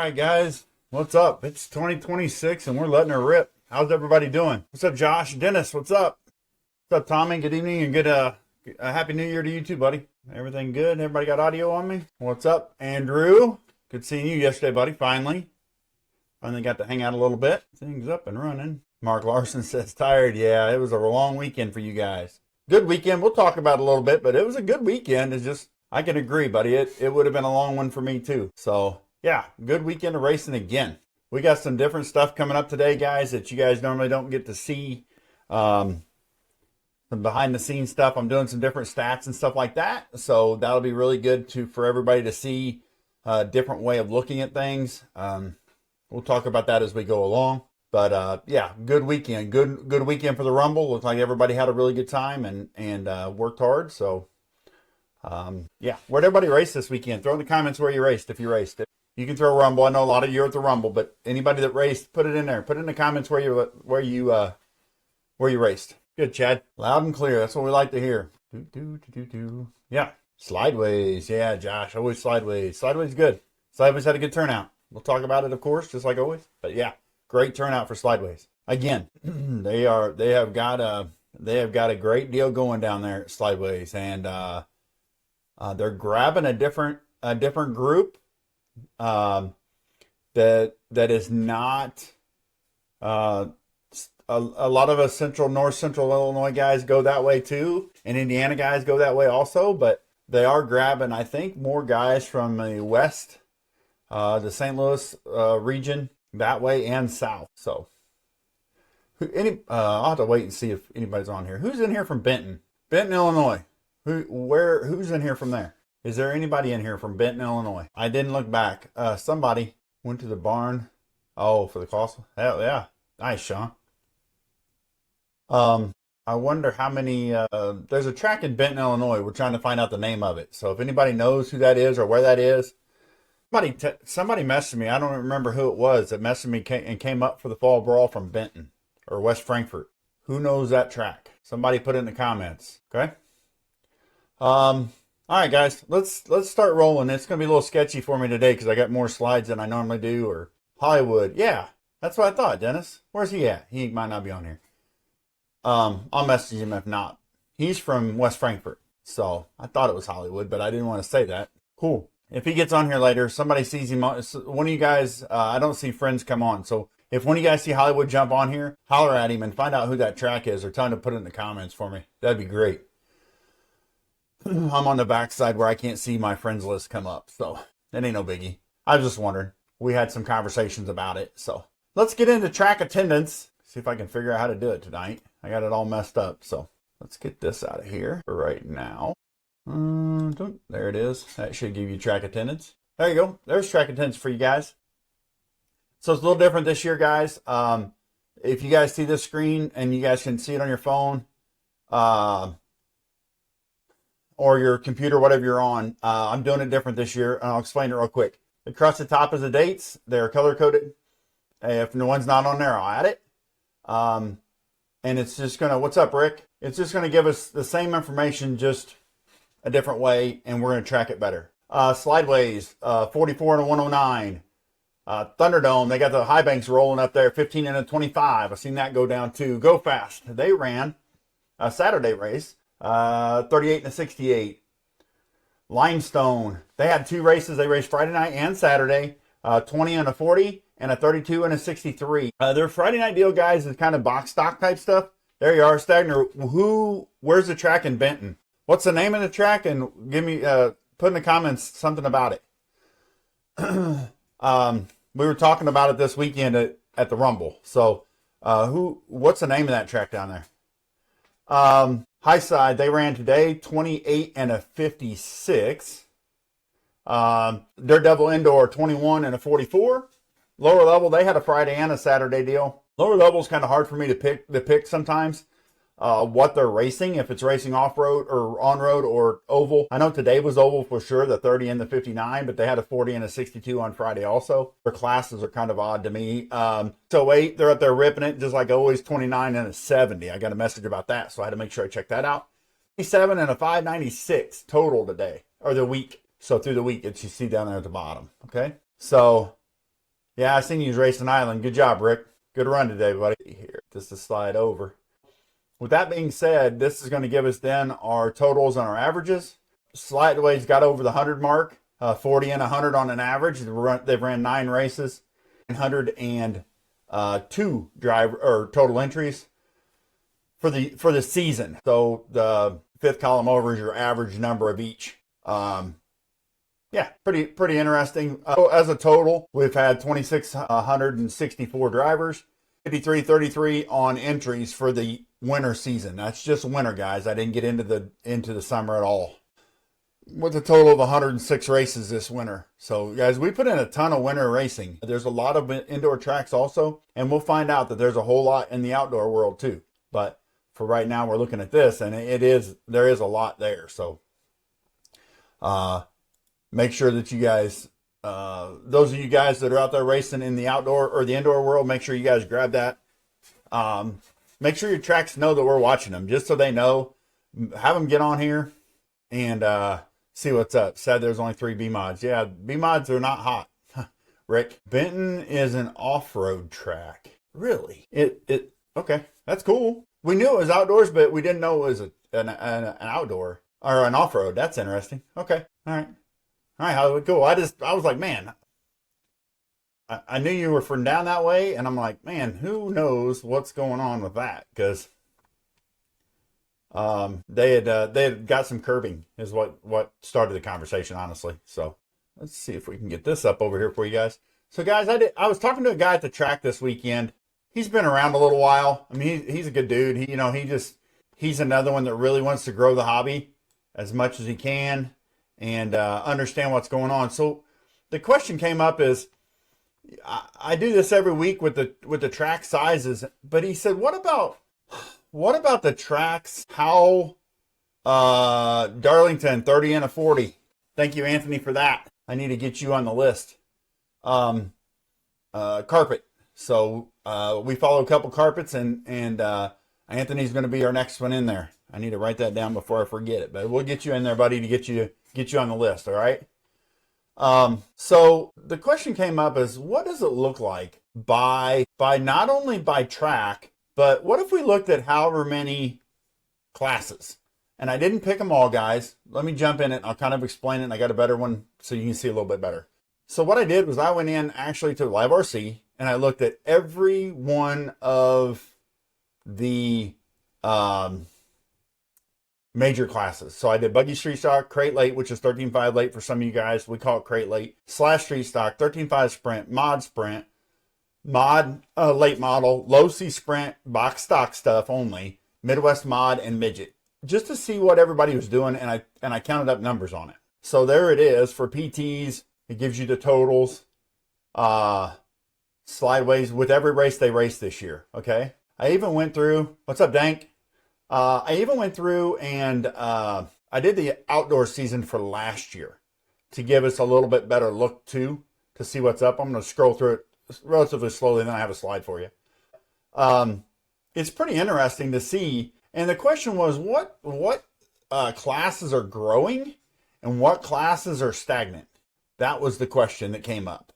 right, guys, what's up? It's 2026 and we're letting her rip. How's everybody doing? What's up, Josh? Dennis, what's up? What's up, Tommy? Good evening and good happy new year to you too, buddy. Everything good? Everybody got audio on me? What's up, Andrew? Good seeing you yesterday, buddy. Finally got to hang out a little bit. Things up and running. Mark Larson says tired. Yeah, it was a long weekend for you guys. Good weekend. We'll talk about it a little bit, but it was a good weekend. It's just, I can agree, buddy. It would have been a long one for me too. So yeah, good weekend of racing again. We got some different stuff coming up today, guys, that you guys normally don't get to see. Some behind the scenes stuff. I'm doing some different stats and stuff like that. So that'll be really good for everybody to see a different way of looking at things. We'll talk about that as we go along. But yeah, good weekend. Good weekend for the Rumble. Looks like everybody had a really good time and worked hard. So yeah, where'd everybody race this weekend? Throw in the comments where you raced if you raced it. You can throw Rumble. I know a lot of you are at the Rumble, but anybody that raced, put it in there. Put it in the comments where you raced. Good, Chad. Loud and clear. That's what we like to hear. Yeah. Slideways. Yeah, Josh. Always Slideways. Slideways good. Slideways had a good turnout. We'll talk about it, of course, just like always. But yeah, great turnout for Slideways. Again, they have got a great deal going down there at Slideways, and they're grabbing a different group that is not a lot of us north central Illinois guys go that way too, and Indiana guys go that way also, but they are grabbing, I think, more guys from the west, the St. Louis region that way and south. So I'll have to wait and see if anybody's on here. Who's in here from Benton, Illinois? Who's in here from there? Is there anybody in here from Benton, Illinois? I didn't look back. Somebody went to the barn. Oh, for the cost. Hell yeah. Nice, Sean. I wonder how many, there's a track in Benton, Illinois. We're trying to find out the name of it. So if anybody knows who that is or where that is, somebody messaged me. I don't remember who it was that messaged me and came up for the fall brawl from Benton or West Frankfort. Who knows that track? Somebody put it in the comments. Okay. All right, guys, let's start rolling. It's going to be a little sketchy for me today because I got more slides than I normally do. Or Hollywood. Yeah, that's what I thought, Dennis. Where's he at? He might not be on here. I'll message him if not. He's from West Frankfort, so I thought it was Hollywood, but I didn't want to say that. Cool. If he gets on here later, somebody sees him, one of you guys, I don't see friends come on, so if one of you guys see Hollywood jump on here, holler at him and find out who that track is or tell him to put it in the comments for me. That'd be great. I'm on the backside where I can't see my friends list come up, so that ain't no biggie. I was just wondering. We had some conversations about it, so let's get into track attendance. See if I can figure out how to do it tonight. I got it all messed up, so let's get this out of here for right now. There it is. That should give you track attendance. There you go. There's track attendance for you guys. So it's a little different this year, guys. If you guys see this screen and you guys can see it on your phone or your computer, whatever you're on, I'm doing it different this year, and I'll explain it real quick. Across the top is the dates. They're color-coded. If no one's not on there, I'll add it. And it's just going to, what's up, Rick? It's just going to give us the same information, just a different way, and we're going to track it better. Slideways, 44 and a 109. Thunderdome, they got the high banks rolling up there, 15 and a 25. I've seen that go down too. Go Fast, they ran a Saturday race, 38 and a 68. Limestone, they had two races. They raced Friday night and Saturday, 20 and a 40. And a 32 and a 63. Their Friday night deal, guys, is kind of box stock type stuff. There you are, Stagner. Where's the track in Benton? What's the name of the track? And give me, put in the comments something about it. We were talking about it this weekend at the Rumble. So, what's the name of that track down there? High Side, they ran today, 28 and a 56. Daredevil Indoor, 21 and a 44. Lower level, they had a Friday and a Saturday deal. Lower level is kind of hard for me to pick sometimes what they're racing, if it's racing off-road or on-road or oval. I know today was oval for sure, the 30 and the 59, but they had a 40 and a 62 on Friday also. Their classes are kind of odd to me. So 8, they're up there ripping it, just like always, 29 and a 70. I got a message about that, so I had to make sure I checked that out. 57 and a 596 total today, or the week. So through the week, it's you see down there at the bottom, okay? So Yeah, I seen you racing Island. Good job, Rick. Good run today, buddy. Here, just to slide over. With that being said, this is going to give us then our totals and our averages. Slideways got over the 100 mark, 40 and 100 on an average. They've ran 9 races, 102 total entries for the season. So the fifth column over is your average number of each. Yeah, pretty interesting. As a total, we've had 2,664 drivers, 5333 on entries for the winter season. That's just winter, guys. I didn't get into the summer at all. With a total of 106 races this winter. So, guys, we put in a ton of winter racing. There's a lot of indoor tracks also, and we'll find out that there's a whole lot in the outdoor world too. But for right now, we're looking at this, and there is a lot there. So, make sure that you guys, those of you guys that are out there racing in the outdoor or the indoor world, make sure you guys grab that. Make sure your tracks know that we're watching them, just so they know. Have them get on here and see what's up. Said there's only 3 B mods. Yeah, B mods are not hot. Rick, Benton is an off-road track. Really? Okay, that's cool. We knew it was outdoors, but we didn't know it was an outdoor or an off-road. That's interesting. Okay, all right. All right, how cool. I was like, man, I knew you were from down that way, and I'm like, man, who knows what's going on with that? Because they had got some curbing is what started the conversation, honestly. So let's see if we can get this up over here for you guys. So guys, I was talking to a guy at the track this weekend. He's been around a little while. I mean, he's a good dude. He's another one that really wants to grow the hobby as much as he can and understand what's going on. So the question came up is, I do this every week with the track sizes, but he said, what about the tracks? How Darlington 30 and a 40. Thank you, Anthony, for that. I need to get you on the list. Carpet. So we follow a couple carpets, and Anthony's going to be our next one in there. I need to write that down before I forget it, but we'll get you in there, buddy, to get you on the list. All right. So the question came up is, what does it look like by not only by track, but what if we looked at however many classes? And I didn't pick them all, guys. Let me jump in it. I'll kind of explain it. And I got a better one so you can see a little bit better. So what I did was I went in actually to Live RC and I looked at every one of the major classes. So I did Buggy Street Stock, Crate Late, which is 13.5 late for some of you guys. We call it Crate Late. Slash Street Stock, 13.5 Sprint, Mod Sprint, Mod Late Model, Low C Sprint, Box Stock stuff only, Midwest Mod, and Midget. Just to see what everybody was doing, and I counted up numbers on it. So there it is for PTs. It gives you the totals. Slideways with every race they raced this year. Okay. I even went through. What's up, Dank? I even went through and I did the outdoor season for last year to give us a little bit better look too, to see what's up. I'm going to scroll through it relatively slowly, and then I have a slide for you. It's pretty interesting to see. And the question was, what classes are growing and what classes are stagnant? That was the question that came up.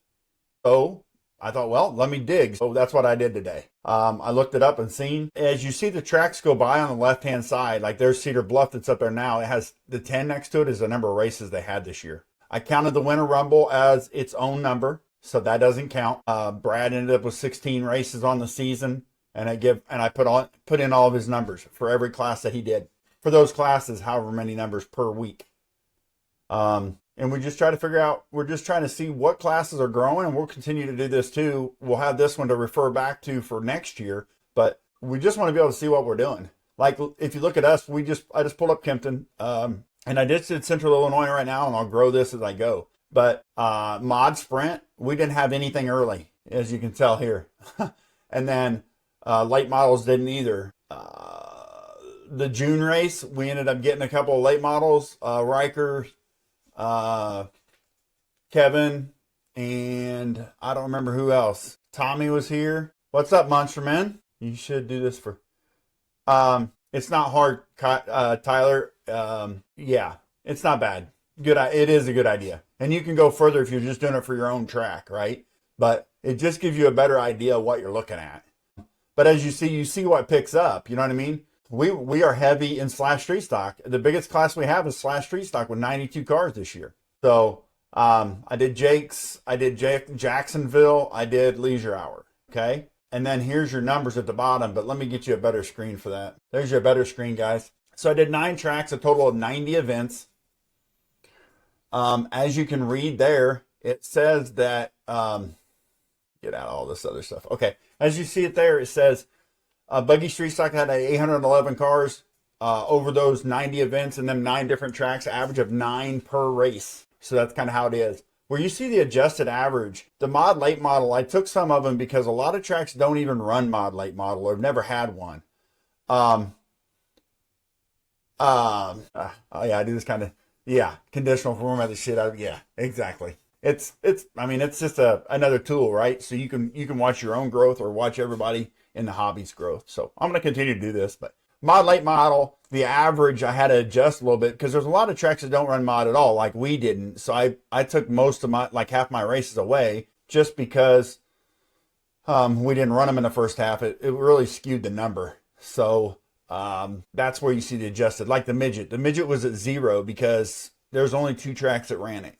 So I thought, well, let me dig. So that's what I did today. I looked it up and seen. As you see the tracks go by on the left-hand side, like there's Cedar Bluff that's up there now. It has the 10 next to it is the number of races they had this year. I counted the Winter Rumble as its own number, so that doesn't count. Brad ended up with 16 races on the season, and I put in all of his numbers for every class that he did. For those classes, however many numbers per week. And we just try to figure out, we're just trying to see what classes are growing, and we'll continue to do this too. We'll have this one to refer back to for next year, but we just want to be able to see what we're doing. Like if you look at us, I just pulled up Kempton, and I just did Central Illinois right now, and I'll grow this as I go. But Mod Sprint, we didn't have anything early, as you can tell here. And then late models didn't either. The June race, we ended up getting a couple of late models, Riker, Kevin, and I don't remember who else. Tommy was here. What's up, Monster Man? You should do this for. It's not hard, Tyler. Yeah, it's not bad. Good. It is a good idea, and you can go further if you're just doing it for your own track, right? But It just gives you a better idea of what you're looking at. But as you see what picks up. You know what I mean? We are heavy in slash street stock. The biggest class we have is slash street stock with 92 cars this year. So I did Jake's, I did Jacksonville, I did Leisure Hour. Okay. And then here's your numbers at the bottom, but let me get you a better screen for that. There's your better screen, guys. So I did 9 tracks, a total of 90 events. As you can read there, it says that, get out all this other stuff. Okay. As you see it there, it says Buggy Street Stock had 811 cars over those 90 events and then 9 different tracks, average of 9 per race. So that's kind of how it is. Where you see the adjusted average, the mod late model, I took some of them because a lot of tracks don't even run mod late model or have never had one. Oh yeah, I do this kind of, yeah, conditional format the shit out of, yeah, exactly. I mean, it's just another tool, right? So you can watch your own growth or watch everybody in the hobby's growth. So I'm going to continue to do this, but mod late model, the average I had to adjust a little bit because there's a lot of tracks that don't run mod at all, like we didn't. So I took most of my, like half my races away just because we didn't run them in the first half. It really skewed the number. So that's where you see the adjusted, like the midget. The midget was at 0 because there's only 2 tracks that ran it.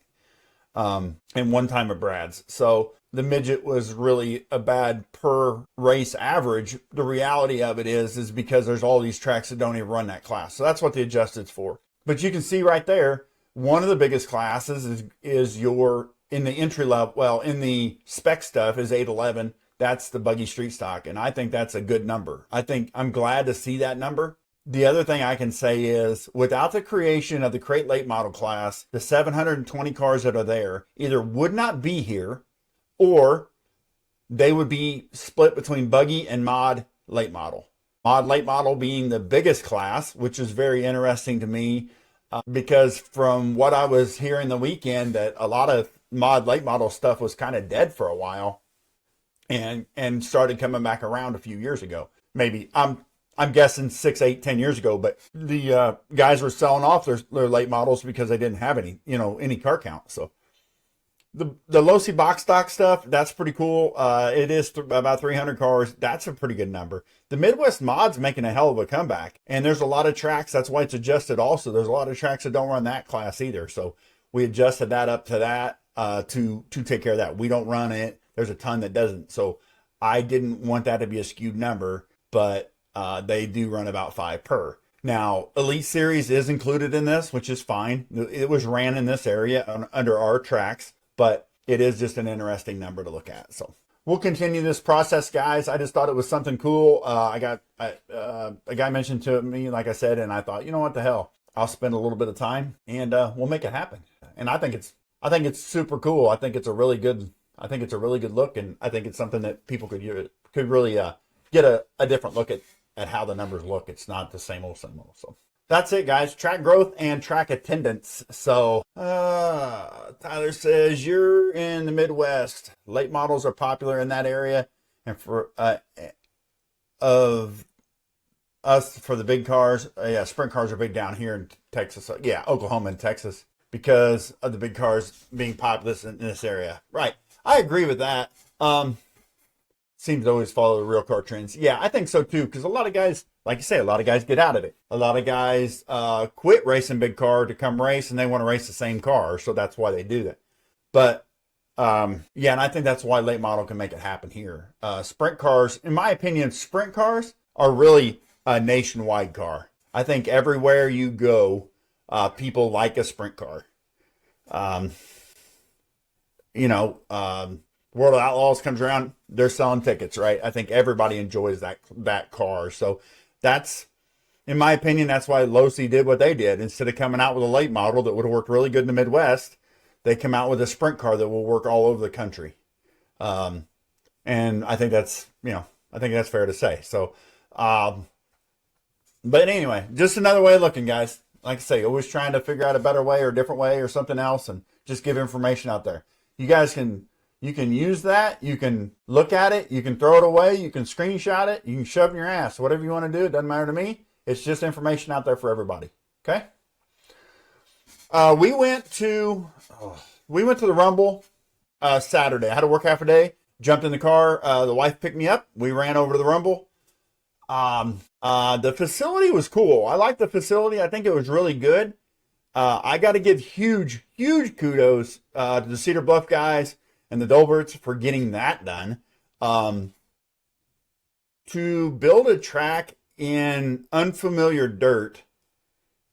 And 1 time at Brad's. So the midget was really a bad per race average. The reality of it is because there's all these tracks that don't even run that class. So that's what the adjusted's for. But you can see right there, one of the biggest classes is your, in the entry level, well, in the spec stuff is 811. That's the Buggy Street Stock. And I think that's a good number. I'm glad to see that number. The other thing I can say is without the creation of the crate late model class, the 720 cars that are there either would not be here or they would be split between buggy and mod late model. Mod late model being the biggest class, which is very interesting to me because from what I was hearing the weekend that a lot of mod late model stuff was kind of dead for a while and started coming back around a few years ago. Maybe I'm guessing 6, 8, 10 years ago, but the guys were selling off their late models because they didn't have any car count. So the Losi box stock stuff, that's pretty cool. It is about 300 cars. That's a pretty good number. The Midwest mod's making a hell of a comeback, and there's a lot of tracks. That's why it's adjusted. Also, there's a lot of tracks that don't run that class either. So we adjusted that up to that to take care of that. We don't run it. There's a ton that doesn't. So I didn't want that to be a skewed number, but they do run about 5 per. Now, Elite Series is included in this, which is fine. It was ran in this area under our tracks, but it is just an interesting number to look at. So we'll continue this process, guys. I just thought it was something cool. A guy mentioned to me, like I said, and I thought, you know what the hell? I'll spend a little bit of time and we'll make it happen. And I think it's super cool. I think it's a really good look, and I think it's something that people could really get a different look at how the numbers look. It's not the same old. So that's it, guys. Track growth and track attendance. So Tyler says you're in the Midwest. Late models are popular in that area, and for of us for the big cars, sprint cars are big down here in Texas. Yeah, Oklahoma and Texas because of the big cars being populous in this area. Right, I agree with that. Seems to always follow the real car trends. Yeah, I think so too, because a lot of guys, like you say, a lot of guys get out of it. A lot of guys quit racing big car to come race, and they want to race the same car, so that's why they do that. But yeah, and I think that's why late model can make it happen here. Sprint cars, in my opinion, sprint cars are really a nationwide car. I think everywhere you go, people like a sprint car. World of Outlaws comes around, they're selling tickets, right? I think everybody enjoys that car. So that's, in my opinion, that's why Losi did what they did. Instead of coming out with a late model that would have worked really good in the Midwest, they come out with a sprint car that will work all over the country. And I think that's fair to say. So, but anyway, just another way of looking, guys. Like I say, always trying to figure out a better way or a different way or something else, and just give information out there. You guys you can use that. You can look at it. You can throw it away. You can screenshot it. You can shove it in your ass. Whatever you want to do. It doesn't matter to me. It's just information out there for everybody. Okay. We went to the Rumble Saturday. I had to work half a day. jumped in the car. The wife picked me up. We ran over to the Rumble. The facility was cool. I liked the facility. I think it was really good. I got to give huge kudos to the Cedar Bluff guys and the Dolberts for getting that done. To build a track in unfamiliar dirt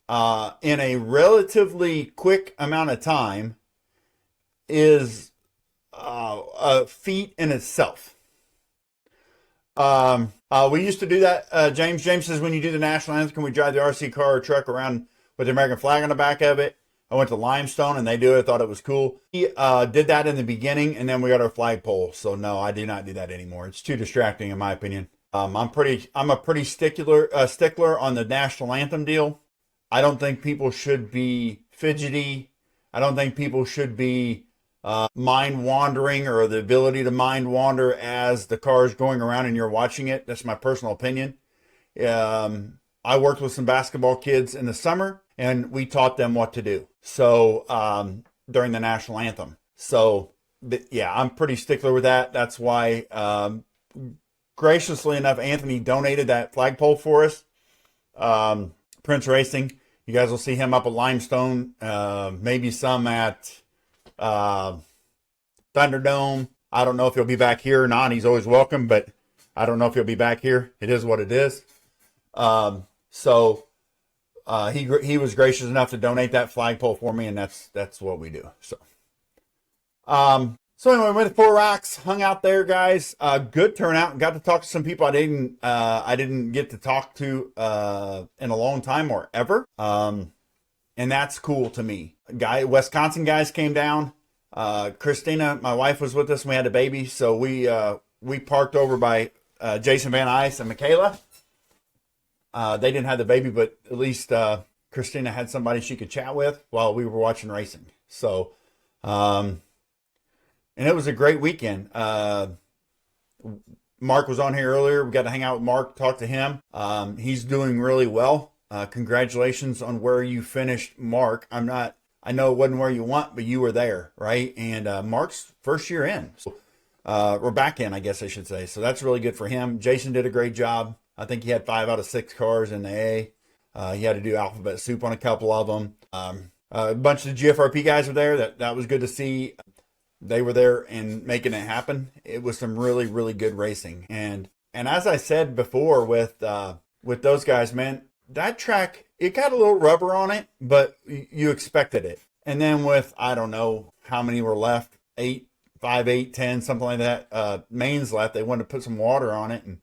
in a relatively quick amount of time is a feat in itself. We used to do that. James says, when you do the national anthem, can we drive the RC car or truck around with the American flag on the back of it? I went to Limestone and they do it. I thought it was cool. He did that in the beginning, and then we got our flagpole. So no, I do not do that anymore. It's too distracting in my opinion. I'm a pretty stickler on the national anthem deal. I don't think people should be fidgety. I don't think people should be mind wandering, or the ability to mind wander as the car is going around and you're watching it. That's my personal opinion. I worked with some basketball kids in the summer, and we taught them what to do. So during the national anthem. So yeah, I'm pretty stickler with that. That's why graciously enough, Anthony donated that flagpole for us. Prince Racing. You guys will see him up at Limestone. Maybe some at Thunderdome. I don't know if he'll be back here or not. He's always welcome, but I don't know if he'll be back here. It is what it is. He was gracious enough to donate that flagpole for me, and that's what we do. So anyway, went to Four Rocks, hung out there, guys. Good turnout. Got to talk to some people I didn't get to talk to in a long time or ever. And that's cool to me. Wisconsin guys came down. Christina, my wife, was with us, and we had a baby, so we parked over by Jason Van Ice and Michaela. They didn't have the baby, but at least Christina had somebody she could chat with while we were watching racing. So, and it was a great weekend. Mark was on here earlier. We got to hang out with Mark, talk to him. He's doing really well. Congratulations on where you finished, Mark. I know it wasn't where you want, but you were there, right? And Mark's first year in. So, we're back in, I guess I should say. So that's really good for him. Jason did a great job. I think he had 5 out of 6 cars in the A. He had to do alphabet soup on a couple of them. A bunch of the GFRP guys were there. That was good to see. They were there and making it happen. It was some really, really good racing. And as I said before with those guys, man, that track, it got a little rubber on it, but you expected it. And then with, I don't know how many were left, 8, 5, 8, 10, something like that, mains left. They wanted to put some water on it. And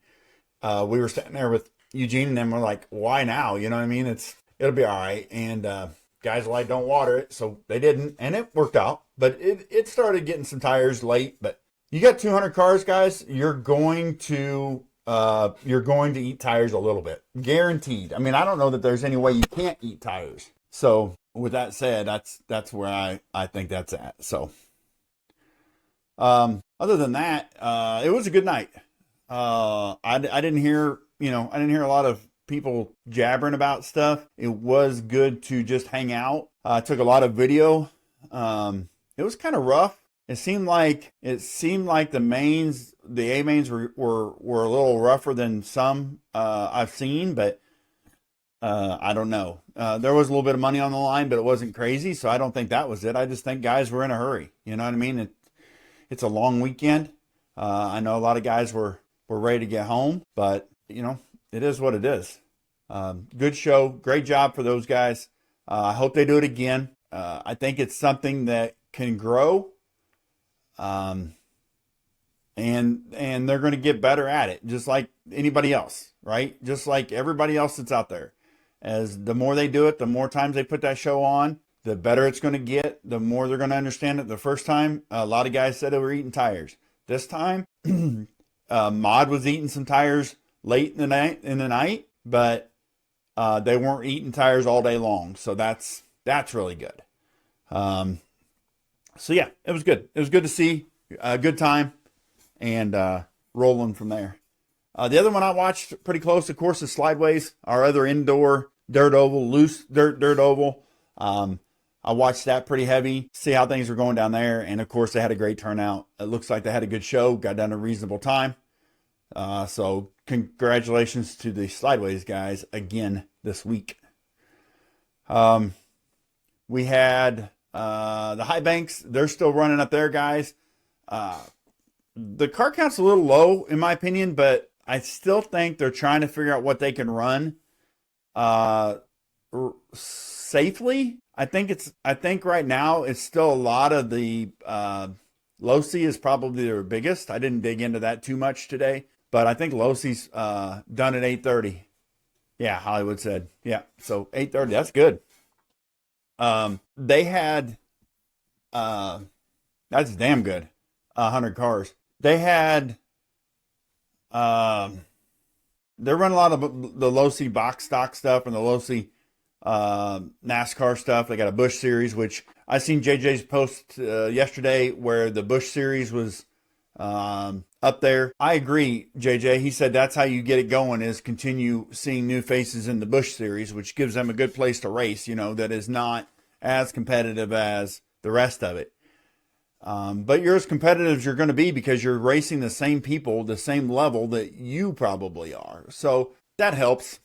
we were sitting there with Eugene and them. We're like, why now? You know what I mean? It'll be all right. And guys were like, don't water it. So they didn't, and it worked out. But it started getting some tires late. But you got 200 cars, guys. You're going to eat tires a little bit, guaranteed. I mean, I don't know that there's any way you can't eat tires. So with that said, that's where I think that's at. So other than that, it was a good night. I didn't hear a lot of people jabbering about stuff. It was good to just hang out. I took a lot of video. It was kind of rough. It seemed like the mains, the A mains were a little rougher than some I've seen, but I don't know. There was a little bit of money on the line, but it wasn't crazy, so I don't think that was it. I just think guys were in a hurry. You know what I mean? It's a long weekend. I know a lot of guys were ready to get home, but it is what it is. Good show. Great job for those guys. I hope they do it again. I think it's something that can grow. And they're going to get better at it, just like anybody else, right? Just like everybody else that's out there. As the more they do it, the more times they put that show on, the better it's going to get, the more they're going to understand it. The first time, a lot of guys said they were eating tires. This time, Mod was eating some tires late in the night, but they weren't eating tires all day long. So that's really good. So yeah, it was good. It was good to see. A good time, and rolling from there. The other one I watched pretty close, of course, is Slideways, our other indoor dirt oval, loose dirt oval. I watched that pretty heavy, see how things were going down there. And of course, they had a great turnout. It looks like they had a good show, got done in a reasonable time. So congratulations to the Slideways guys again this week. We had the High Banks. They're still running up there, guys. The car count's a little low, in my opinion, but I still think they're trying to figure out what they can run safely. I think right now it's still a lot of the Losi is probably their biggest. I didn't dig into that too much today, but I think Losi's done at 8:30. Yeah, Hollywood said. Yeah, so 8:30, that's good. They had that's damn good. 100 cars. They had they're running a lot of the Losi box stock stuff and the Losi NASCAR stuff. They got a Busch Series, which I seen JJ's post yesterday where the Busch Series was up there. I agree, JJ. He said that's how you get it going, is continue seeing new faces in the Busch Series, which gives them a good place to race, that is not as competitive as the rest of it. But you're as competitive as you're going to be because you're racing the same people, the same level that you probably are. So that helps.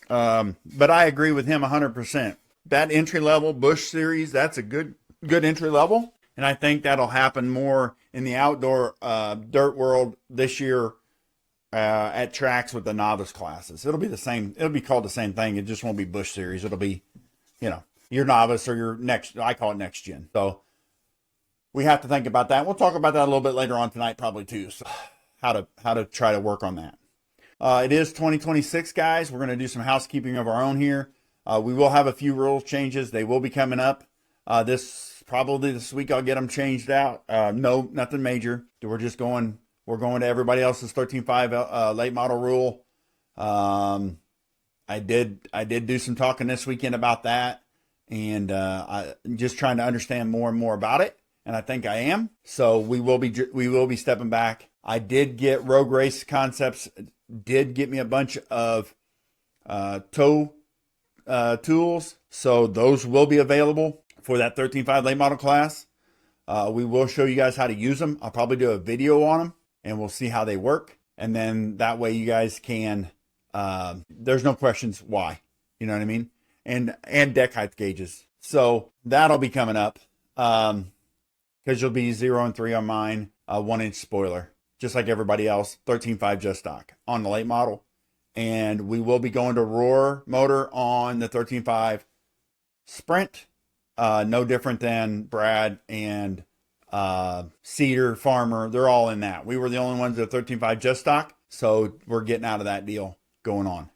But I agree with him 100%. That entry level Busch Series, that's a good entry level. And I think that'll happen more in the outdoor dirt world this year at tracks with the novice classes. It'll be the same. It'll be called the same thing. It just won't be Busch Series. It'll be, your novice or your next, I call it next gen. So we have to think about that. We'll talk about that a little bit later on tonight, probably too. So how to try to work on that. It is 2026, guys. We're going to do some housekeeping of our own here. We will have a few rule changes. They will be coming up. Probably this week I'll get them changed out. No, nothing major. We're going to everybody else's 13.5 late model rule. I did do some talking this weekend about that, and I'm just trying to understand more and more about it. And I think I am. So we will be stepping back. I did get Rogue Race Concepts. Did get me a bunch of tow tools. So those will be available for that 13.5 late model class. We will show you guys how to use them. I'll probably do a video on them and we'll see how they work. And then that way you guys can, there's no questions why, you know what I mean? And deck height gauges. So that'll be coming up. Because you'll be 0 and 3 on mine, 1-inch spoiler, just like everybody else, 13.5 just stock on the late model. And we will be going to Roar motor on the 13.5 Sprint, no different than Brad and Cedar, Farmer. They're all in that. We were the only ones that 13.5 just stock, so we're getting out of that deal going on.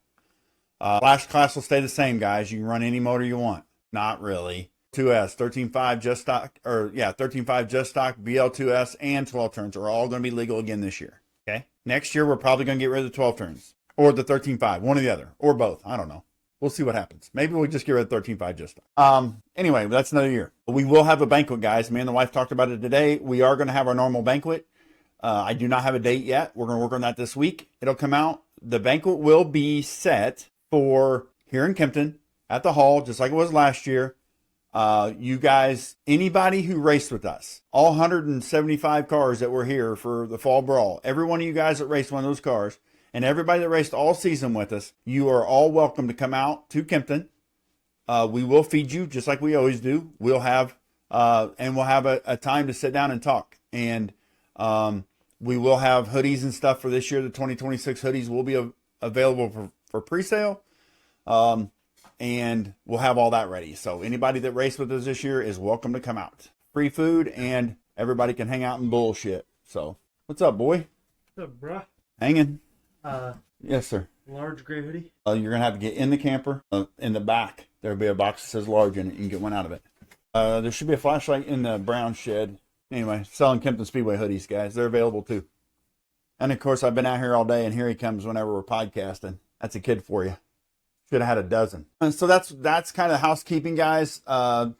Flash class will stay the same, guys. You can run any motor you want. Not really. 2S, 13.5 just stock, 13.5 just stock, BL2S, and 12 turns are all going to be legal again this year. Okay. Next year, we're probably going to get rid of the 12 turns or the 13.5, one or the other, or both. I don't know. We'll see what happens. Maybe we'll just get rid of 13.5 just stock. Anyway, that's another year. We will have a banquet, guys. Me and the wife talked about it today. We are going to have our normal banquet. I do not have a date yet. We're going to work on that this week. It'll come out. The banquet will be set for here in Kempton at the hall, just like it was last year. You guys, anybody who raced with us, all 175 cars that were here for the fall brawl, every one of you guys that raced one of those cars, and everybody that raced all season with us, you are all welcome to come out to Kempton. We will feed you just like we always do. We'll have a time to sit down and talk. And we will have hoodies and stuff for this year. The 2026 hoodies will be available for pre-sale. And we'll have all that ready. So anybody that raced with us this year is welcome to come out. Free food and everybody can hang out and bullshit. So what's up, boy? What's up, bruh? Hanging. Yes, sir. Large gray hoodie. You're going to have to get in the camper. In the back, there'll be a box that says large in it. You can get one out of it. There should be a flashlight in the brown shed. Anyway, selling Kempton Speedway hoodies, guys. They're available too. And of course, I've been out here all day, and here he comes whenever we're podcasting. That's a kid for you. Should have had a dozen. And so that's kind of housekeeping, guys.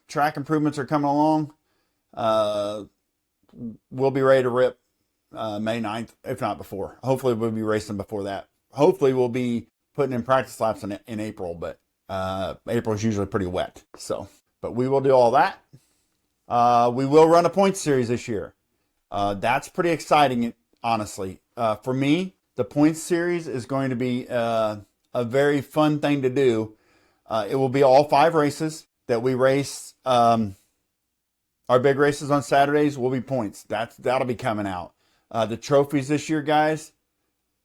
Track improvements are coming along. We'll be ready to rip May 9th, if not before. Hopefully we'll be racing before that. Hopefully we'll be putting in practice laps in April, but April is usually pretty wet. So, but we will do all that. We will run a points series this year. That's pretty exciting, honestly. For me, the points series is going to be a very fun thing to do. It will be all 5 races that we race. Our big races on Saturdays will be points. That'll be coming out. The trophies this year, guys.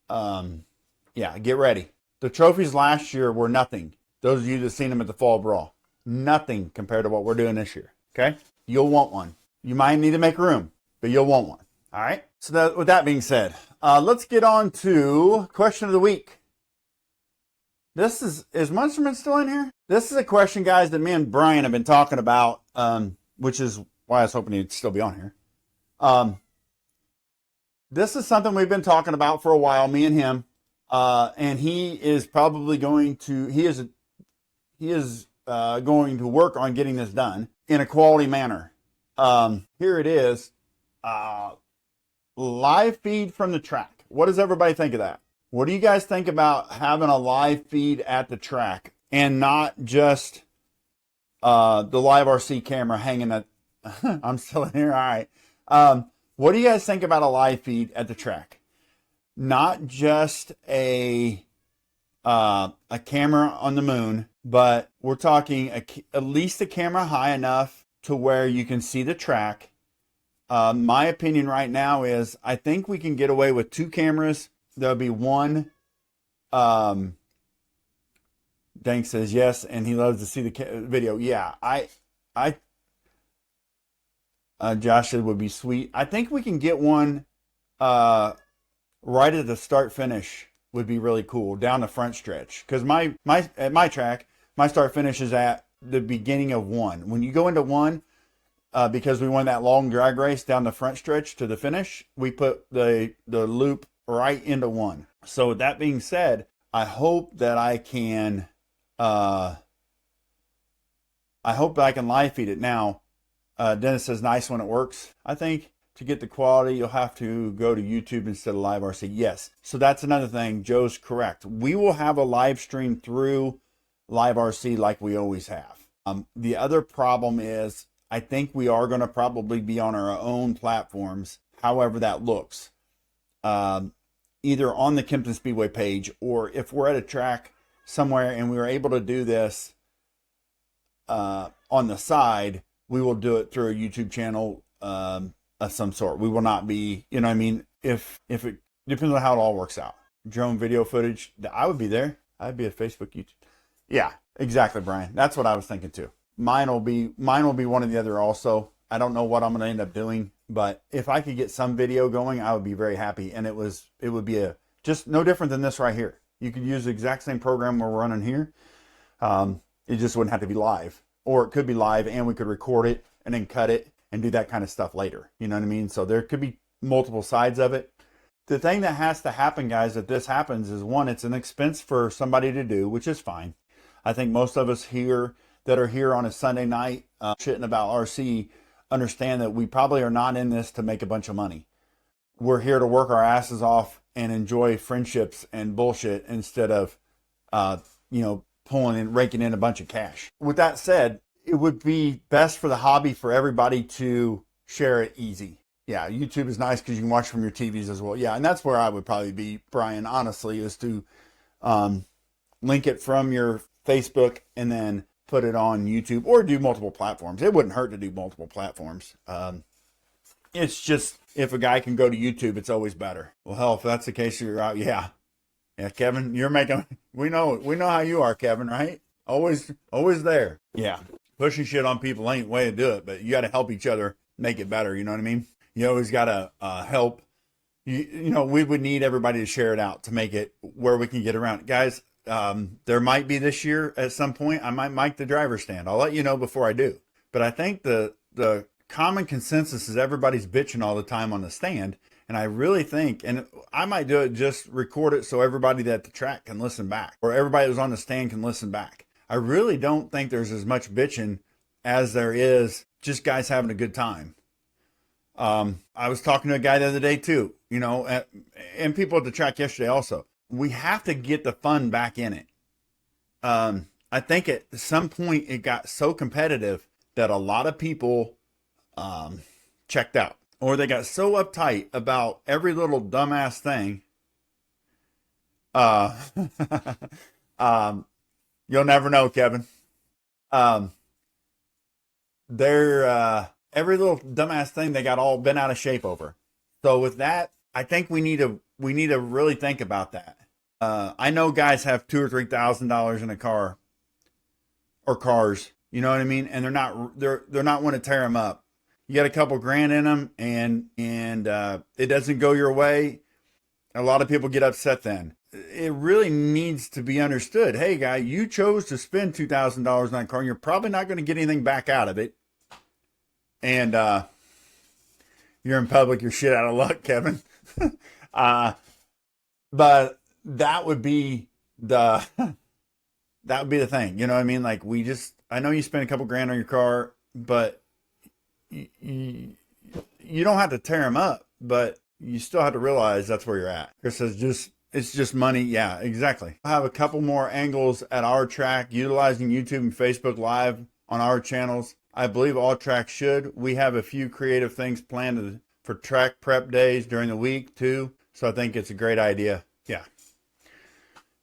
Yeah, get ready. The trophies last year were nothing. Those of you that seen them at the Fall Brawl, nothing compared to what we're doing this year. Okay, you'll want one. You might need to make room, but you'll want one. All right. So with that being said, let's get on to question of the week. This is Munsterman still in here? This is a question, guys, that me and Brian have been talking about, which is why I was hoping he'd still be on here. This is something we've been talking about for a while, me and him, and he is probably going to going to work on getting this done in a quality manner. Here it is, live feed from the track. What does everybody think of that? What do you guys think about having a live feed at the track and not just the Live RC camera hanging at? I'm still in here. All right. What do you guys think about a live feed at the track? Not just a camera on the moon, but we're talking at least a camera high enough to where you can see the track. My opinion right now is I think we can get away with 2 cameras. There'll be one. Dank says yes, and he loves to see the video. Yeah, Josh said would be sweet. I think we can get one right at the start finish would be really cool down the front stretch. Because at my track, my start finish is at the beginning of 1. When you go into 1, because we won that long drag race down the front stretch to the finish, we put the loop right into 1. So with that being said, I hope that I can live feed it. Now, Dennis says nice when it works. I think to get the quality, you'll have to go to YouTube instead of Live RC. Yes. So that's another thing. Joe's correct. We will have a live stream through Live RC like we always have. The other problem is I think we are going to probably be on our own platforms, however that looks. Either on the Kempton Speedway page, or if we're at a track somewhere and we were able to do this on the side, we will do it through a YouTube channel of some sort. We will not be, you know what I mean? If it depends on how it all works out. Drone video footage, I would be there. I'd be at Facebook, YouTube. Yeah, exactly, Brian. That's what I was thinking too. Mine will be one or the other also. I don't know what I'm going to end up doing, but if I could get some video going, I would be very happy. And it would be just no different than this right here. You could use the exact same program we're running here. It just wouldn't have to be live, or it could be live and we could record it and then cut it and do that kind of stuff later. You know what I mean? So there could be multiple sides of it. The thing that has to happen, guys, that this happens is, one, it's an expense for somebody to do, which is fine. I think most of us here that are here on a Sunday night shitting about RC understand that we probably are not in this to make a bunch of money. We're here to work our asses off and enjoy friendships and bullshit instead of, pulling and raking in a bunch of cash. With that said, it would be best for the hobby for everybody to share it easy. Yeah, YouTube is nice because you can watch from your TVs as well. Yeah, and that's where I would probably be, Brian, honestly, is to link it from your Facebook and then put it on YouTube, or do multiple platforms. It wouldn't hurt to do multiple platforms. It's just, if a guy can go to YouTube, it's always better. Well, hell, if that's the case, you're out. Yeah, Kevin, we know how you are, Kevin, right? Always there. Yeah, pushing shit on people ain't the way to do it, but you got to help each other make it better. You know what I mean? You always got to help. We would need everybody to share it out to make it where we can get around it. Guys, there might be this year at some point, I might mic the driver's stand. I'll let you know before I do. But I think the common consensus is everybody's bitching all the time on the stand. And I really think, and I might do it, just record it so everybody at the track can listen back, or everybody who's on the stand can listen back. I really don't think there's as much bitching as there is just guys having a good time. I was talking to a guy the other day too, and people at the track yesterday also. We have to get the fun back in it. I think at some point it got so competitive that a lot of people checked out, or they got so uptight about every little dumbass thing. You'll never know, Kevin. They're every little dumbass thing they got all bent out of shape over. So with that, I think we need to really think about that. I know guys have $2,000 or $3,000 in a car or cars, you know what I mean, and they're not want to tear them up. You got a couple grand in them, and it doesn't go your way. A lot of people get upset then. It really needs to be understood. Hey, guy, you chose to spend $2,000 on a car, and you're probably not going to get anything back out of it. And you're in public, you're shit out of luck, Kevin. But that would be the thing. You know what I mean? Like, I know you spent a couple grand on your car, but you don't have to tear them up, but you still have to realize that's where you're at. Chris says it's just money. Yeah, exactly. I have a couple more angles at our track utilizing YouTube and Facebook Live on our channels. I believe all tracks should. We have a few creative things planned for track prep days during the week too. So I think it's a great idea. Yeah.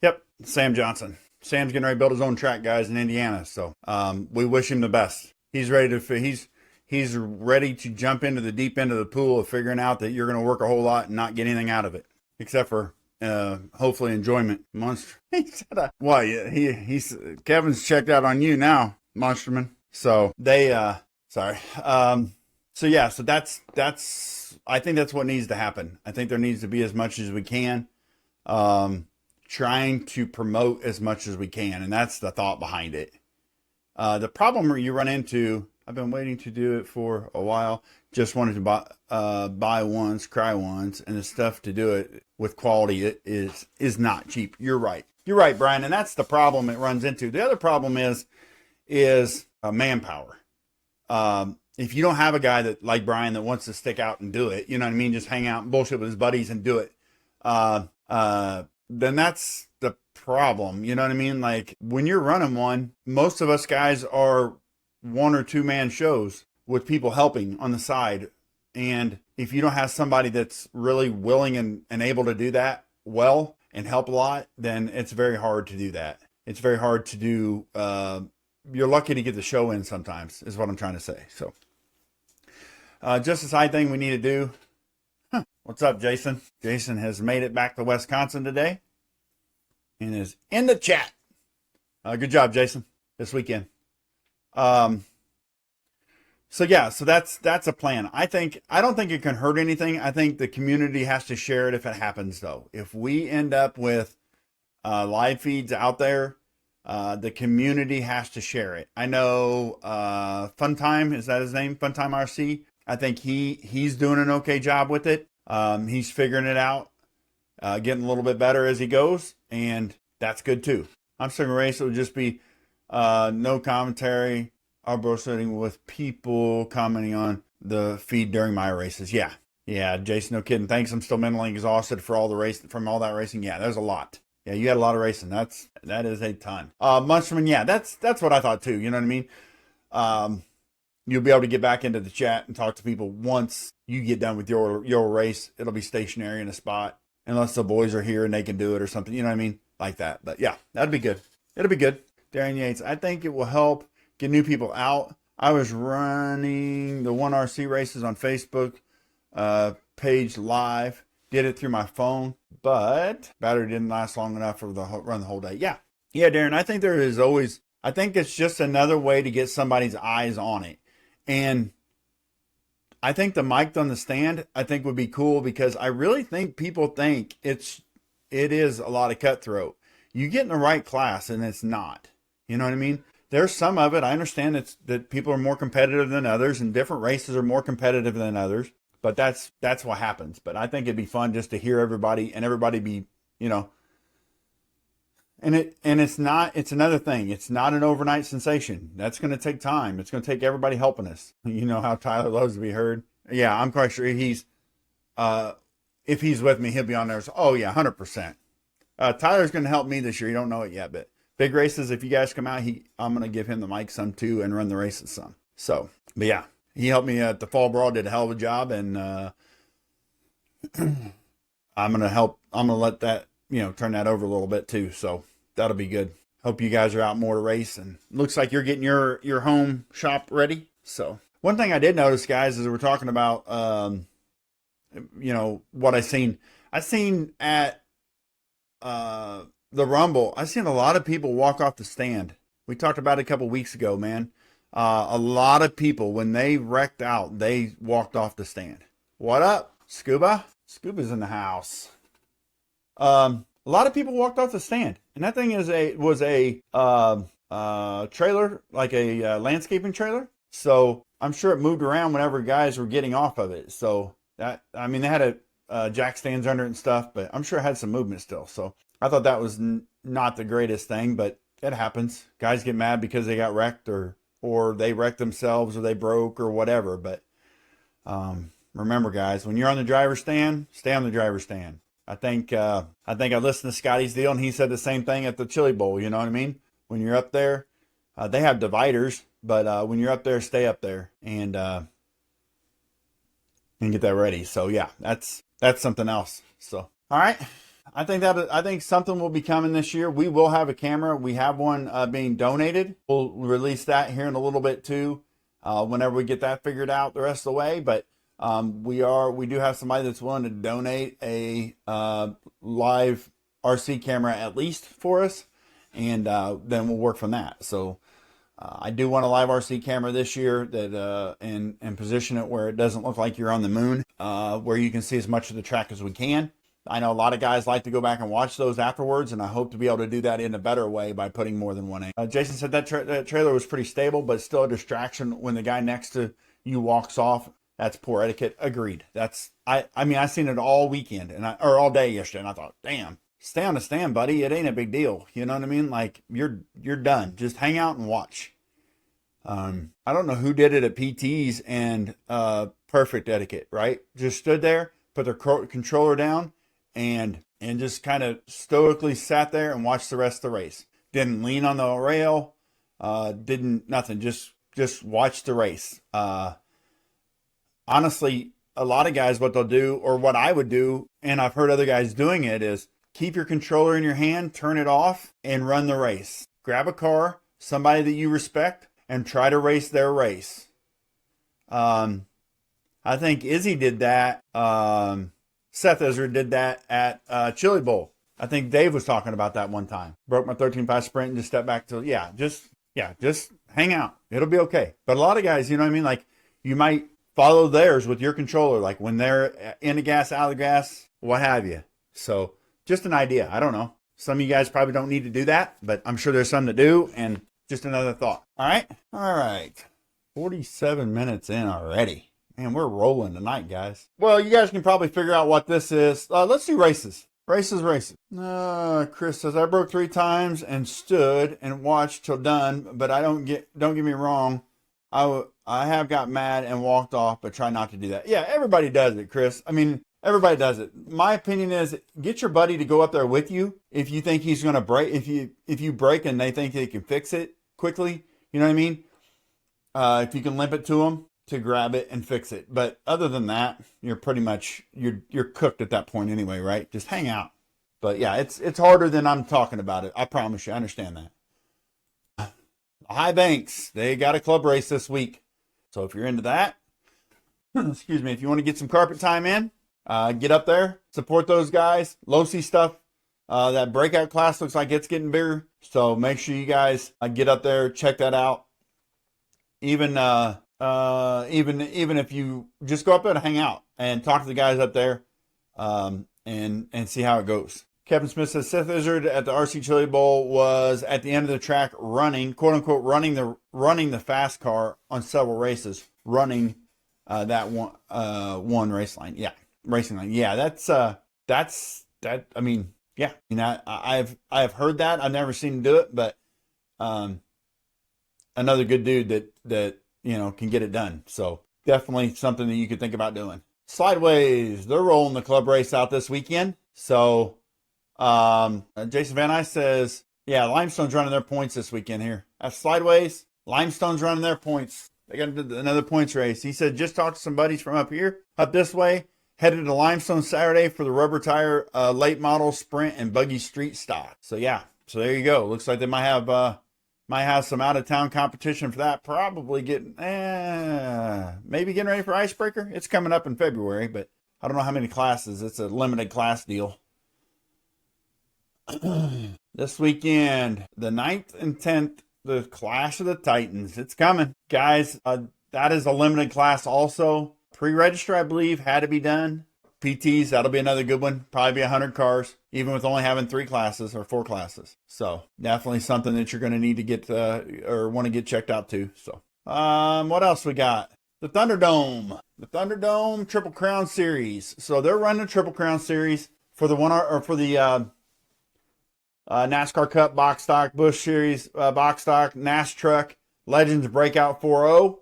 Yep. Sam Johnson. Sam's getting ready to build his own track, guys, in Indiana. So we wish him the best. He's ready to jump into the deep end of the pool of figuring out that you're going to work a whole lot and not get anything out of it, except for hopefully enjoyment. Monster. Kevin's checked out on you now, Monsterman. So so that's I think that's what needs to happen. I think there needs to be as much as we can, trying to promote as much as we can, and that's the thought behind it. The problem you run into, I've been waiting to do it for a while. Just wanted to buy once, cry once, and the stuff to do it with quality is not cheap. You're right, Brian, and that's the problem it runs into. The other problem is manpower. If you don't have a guy that like Brian that wants to stick out and do it, you know what I mean, just hang out and bullshit with his buddies and do it, then that's the problem. You know what I mean? Like, when you're running one, most of us guys are 1 or 2 man shows with people helping on the side. And if you don't have somebody that's really willing and able to do that well and help a lot, then it's very hard to do that. It's very hard to do. You're lucky to get the show in sometimes, is what I'm trying to say. So just a side thing we need to do. What's up, Jason? Jason has made it back to Wisconsin today and is in the chat. Good job, Jason, this weekend. So that's a plan. I don't think it can hurt anything. I think the community has to share it if it happens, though. If we end up with live feeds out there, the community has to share it. I know Funtime, is that his name? Funtime RC. I think he's doing an okay job with it. He's figuring it out, getting a little bit better as he goes, and that's good too. I'm still gonna race. It would just be no commentary. I'll bro sitting with people commenting on the feed during my races. Yeah, Jason, no kidding. Thanks. I'm still mentally exhausted from all that racing. Yeah, there's a lot. Yeah, you had a lot of racing. That is a ton. Munchman, yeah, that's what I thought too. You know what I mean? You'll be able to get back into the chat and talk to people once you get done with your race. It'll be stationary in a spot unless the boys are here and they can do it or something. You know what I mean? Like that. But yeah, that'd be good. It'll be good. Darren Yates, I think it will help get new people out. I was running the 1RC races on Facebook page live. Did it through my phone, but battery didn't last long enough for run the whole day. Yeah, Darren, I think I think it's just another way to get somebody's eyes on it. And I think the mic on the stand, I think would be cool, because I really think people think it is a lot of cutthroat. You get in the right class and it's not, you know what I mean? There's some of it. I understand that people are more competitive than others, and different races are more competitive than others. But that's what happens. But I think it'd be fun just to hear everybody be, you know. And it's another thing. It's not an overnight sensation. That's going to take time. It's going to take everybody helping us. You know how Tyler loves to be heard. Yeah, I'm quite sure if he's with me, he'll be on there. So, oh yeah, 100%. Tyler's going to help me this year. You don't know it yet, but big races, if you guys come out, I'm going to give him the mic some too and run the races some. So, but yeah, he helped me at the Fall Brawl, did a hell of a job, and I'm gonna let that, turn that over a little bit too. So that'll be good. Hope you guys are out more to race, and looks like you're getting your home shop ready. So one thing I did notice, guys, is we're talking about, what I seen at the Rumble. I seen a lot of people walk off the stand. We talked about it a couple weeks ago, man. A lot of people, when they wrecked out, they walked off the stand. What up, Scuba? Scuba's in the house. A lot of people walked off the stand, and that thing was a trailer, like a landscaping trailer. So I'm sure it moved around whenever guys were getting off of it. So they had jack stands under it and stuff, but I'm sure it had some movement still. So I thought that was not the greatest thing, but it happens. Guys get mad because they got wrecked, or they wrecked themselves, or they broke, or whatever. But remember, guys, when you're on the driver's stand, stay on the driver's stand. I think I listened to Scotty's deal, and he said the same thing at the Chili Bowl. You know what I mean? When you're up there, they have dividers, but when you're up there, stay up there and get that ready. So yeah, that's something else. So all right, I think something will be coming this year. We will have a camera. We have one being donated. We'll release that here in a little bit too, whenever we get that figured out the rest of the way. But we do have somebody that's willing to donate a live RC camera at least for us, and then we'll work from that. So I do want a live RC camera this year that and position it where it doesn't look like you're on the moon, where you can see as much of the track as we can. I know a lot of guys like to go back and watch those afterwards, and I hope to be able to do that in a better way by putting more than one angle. Jason said that trailer was pretty stable, but still a distraction when the guy next to you walks off. That's poor etiquette. Agreed. I seen it all weekend or all day yesterday, and I thought, damn, stay on the stand, buddy. It ain't a big deal. You know what I mean? Like you're done. Just hang out and watch. I don't know who did it at PTs and perfect etiquette, right? Just stood there, put their controller down, and just kind of stoically sat there and watched the rest of the race. Didn't lean on the rail. Nothing. Just watch the race. Honestly, a lot of guys, what they'll do, or what I would do, and I've heard other guys doing it, is keep your controller in your hand, turn it off, and run the race. Grab a car, somebody that you respect, and try to race their race. I think Izzy did that. Seth Izzard did that at Chili Bowl. I think Dave was talking about that one time. Broke my 13.5 sprint and just stepped back to, just hang out. It'll be okay. But a lot of guys, you know what I mean? Like, you might follow theirs with your controller, like when they're in the gas, out of the gas, what have you. So just an idea. I don't know. Some of you guys probably don't need to do that, but I'm sure there's some that do. And just another thought. All right. 47 minutes in already. Man, we're rolling tonight, guys. Well, you guys can probably figure out what this is. Let's do races. Races. Chris says, I broke 3 times and stood and watched till done, but don't get me wrong. I have got mad and walked off, but try not to do that. Yeah, everybody does it, Chris. I mean, everybody does it. My opinion is get your buddy to go up there with you. If you think he's going to break, if you break and they think they can fix it quickly, you know what I mean? If you can limp it to them, to grab it and fix it. But other than that, you're pretty much, you're cooked at that point anyway, right? Just hang out. But yeah, it's harder than I'm talking about it. I promise you, I understand that. High Banks, they got a club race this week. So if you're into that, excuse me, if you want to get some carpet time in, get up there, support those guys. Losi stuff, that breakout class looks like it's getting bigger. So make sure you guys get up there, check that out. Even if you just go up there to hang out and talk to the guys up there, and see how it goes. Kevin Smith says Seth Izzard at the RC Chili Bowl was at the end of the track running, quote unquote, running the fast car on several races, running that one race line. Yeah, racing line. Yeah, that's that. I mean, yeah, I've heard that. I've never seen him do it, but another good dude that can get it done. So definitely something that you could think about doing. Slideways, they're rolling the club race out this weekend. So Jason Van Nuys says, yeah, Limestone's running their points this weekend here. That's Slideways. Limestone's running their points. They got another points race. He said, just talked to some buddies from up here, up this way. Headed to Limestone Saturday for the rubber tire late model sprint and buggy street stock. So yeah, so there you go. Looks like they might have some out of town competition for that. Probably maybe getting ready for Icebreaker. It's coming up in February, but I don't know how many classes. It's a limited class deal. This weekend, the 9th and 10th, the Clash of the Titans. It's coming. Guys, that is a limited class also. Pre-register, I believe, had to be done. PTs, that'll be another good one. Probably be 100 cars, even with only having 3 classes or 4 classes. So definitely something that you're going to need to get or want to get checked out too. So what else we got? The Thunderdome. The Thunderdome Triple Crown Series. So they're running a Triple Crown Series for the NASCAR Cup Box Stock, Busch Series Box Stock, Nash Truck, Legends Breakout 4.0,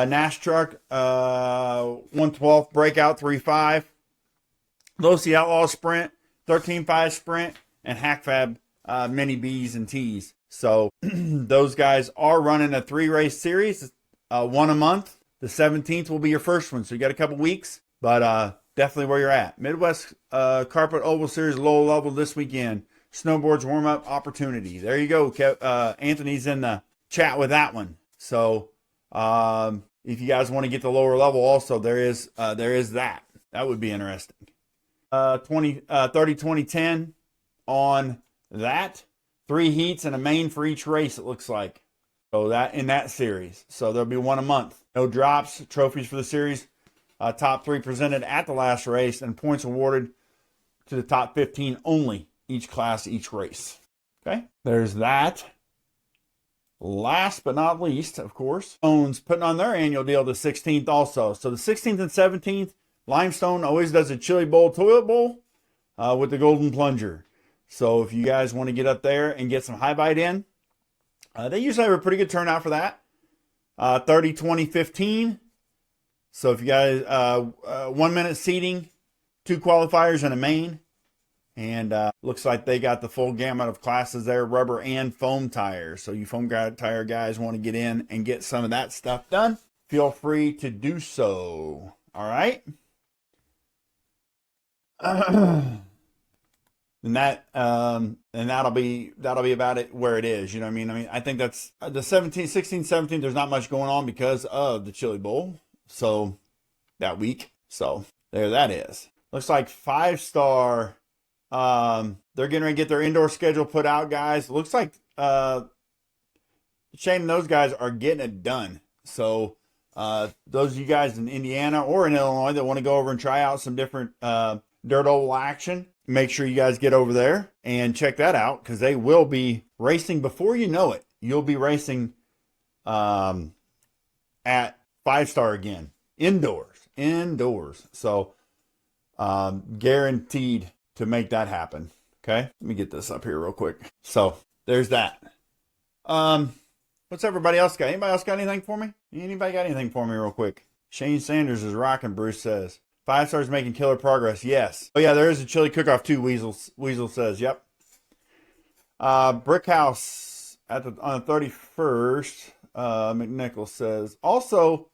Nash Truck 112 Breakout 3.5, Losi Outlaw Sprint, 13.5 Sprint, and Hack Fab Mini B's and T's. So those guys are running a 3-race series, one a month. The 17th will be your first one, so you got a couple weeks, but definitely where you're at. Midwest Carpet Oval Series low level this weekend. Snowboards warm-up opportunity. There you go. Anthony's in the chat with that one. So if you guys want to get the lower level also, there is that. That would be interesting. 30-20-10 on that. 3 heats and a main for each race, it looks like. So that in that series. So there'll be one a month. No drops, trophies for the series. Top 3 presented at the last race, and points awarded to the top 15 only. Each class, each race. Okay, there's that. Last but not least, of course, Owens putting on their annual deal the 16th also. So the 16th and 17th, Limestone always does a Chili Bowl toilet bowl with the Golden Plunger. So if you guys want to get up there and get some high bite in, they usually have a pretty good turnout for that. 30, 20, 15. So if you guys, 1 minute seating, 2 qualifiers and a main. And looks like they got the full gamut of classes there, rubber and foam tires. So you foam tire guys want to get in and get some of that stuff done, feel free to do so. All right. And that'll be about it where it is. You know what I mean? I think that's the 17, 16, 17. There's not much going on because of the Chili Bowl. So that week. So there that is. Looks like 5-star. They're getting ready to get their indoor schedule put out, guys. It looks like Shane and those guys are getting it done. So those of you guys in Indiana or in Illinois that want to go over and try out some different dirt oval action, make sure you guys get over there and check that out, because they will be racing before you know it. You'll be racing at 5-star again, indoors. So guaranteed to make that happen. Okay, let me get this up here real quick. So there's that. What's everybody else got? Anybody else got anything for me? Anybody got anything for me real quick? Shane Sanders is rocking, Bruce says. 5-stars making killer progress. Yes. Oh yeah, there is a chili cook-off too, Weasel says. Yep. Brick House on the 31st, McNichols says. Also,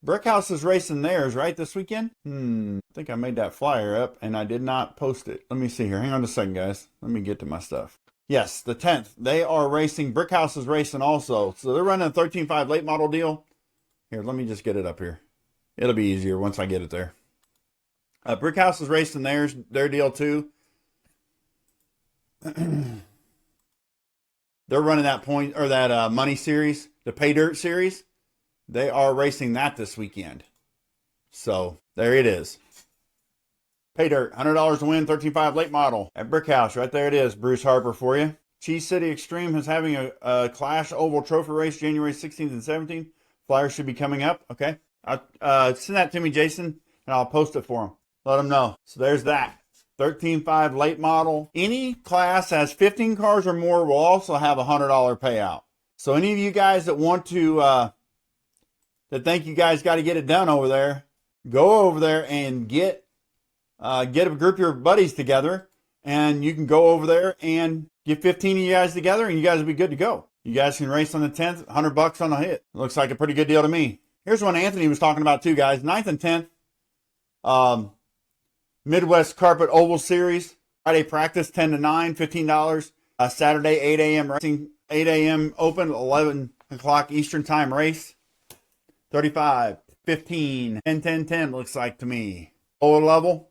Brick House is racing theirs, right, this weekend? I think I made that flyer up and I did not post it. Let me see here. Hang on a second, guys. Let me get to my stuff. Yes, the 10th. They are racing. Brick House is racing also. So they're running a 13.5 late model deal. Here, let me just get it up here. It'll be easier once I get it there. Brick House is racing their deal too. They're running that point or that money series, the Pay Dirt series. They are racing that this weekend. So there it is. Pay Dirt, $100 to win, 13.5 late model at Brick House. Right there it is. Bruce Harper for you. Cheese City Extreme is having a Clash Oval Trophy race January 16th and 17th. Flyers should be coming up. Okay. Send that to me, Jason, and I'll post it for them. Let them know. So there's that. 13.5 late model. Any class has 15 cars or more will also have a $100 payout. So any of you guys that want to, that think you guys got to get it done over there, go over there and get a group of your buddies together, and you can go over there and get 15 of you guys together, and you guys will be good to go. You guys can race on the 10th, $100 on the hit. Looks like a pretty good deal to me. Here's one Anthony was talking about too, guys. 9th and 10th. Midwest Carpet Oval Series. Friday practice, 10 to 9, $15. Saturday, 8 a.m. racing. 8 a.m. open, 11 o'clock Eastern time race. 35, 15, 10, 10, 10 looks like to me. Lower level,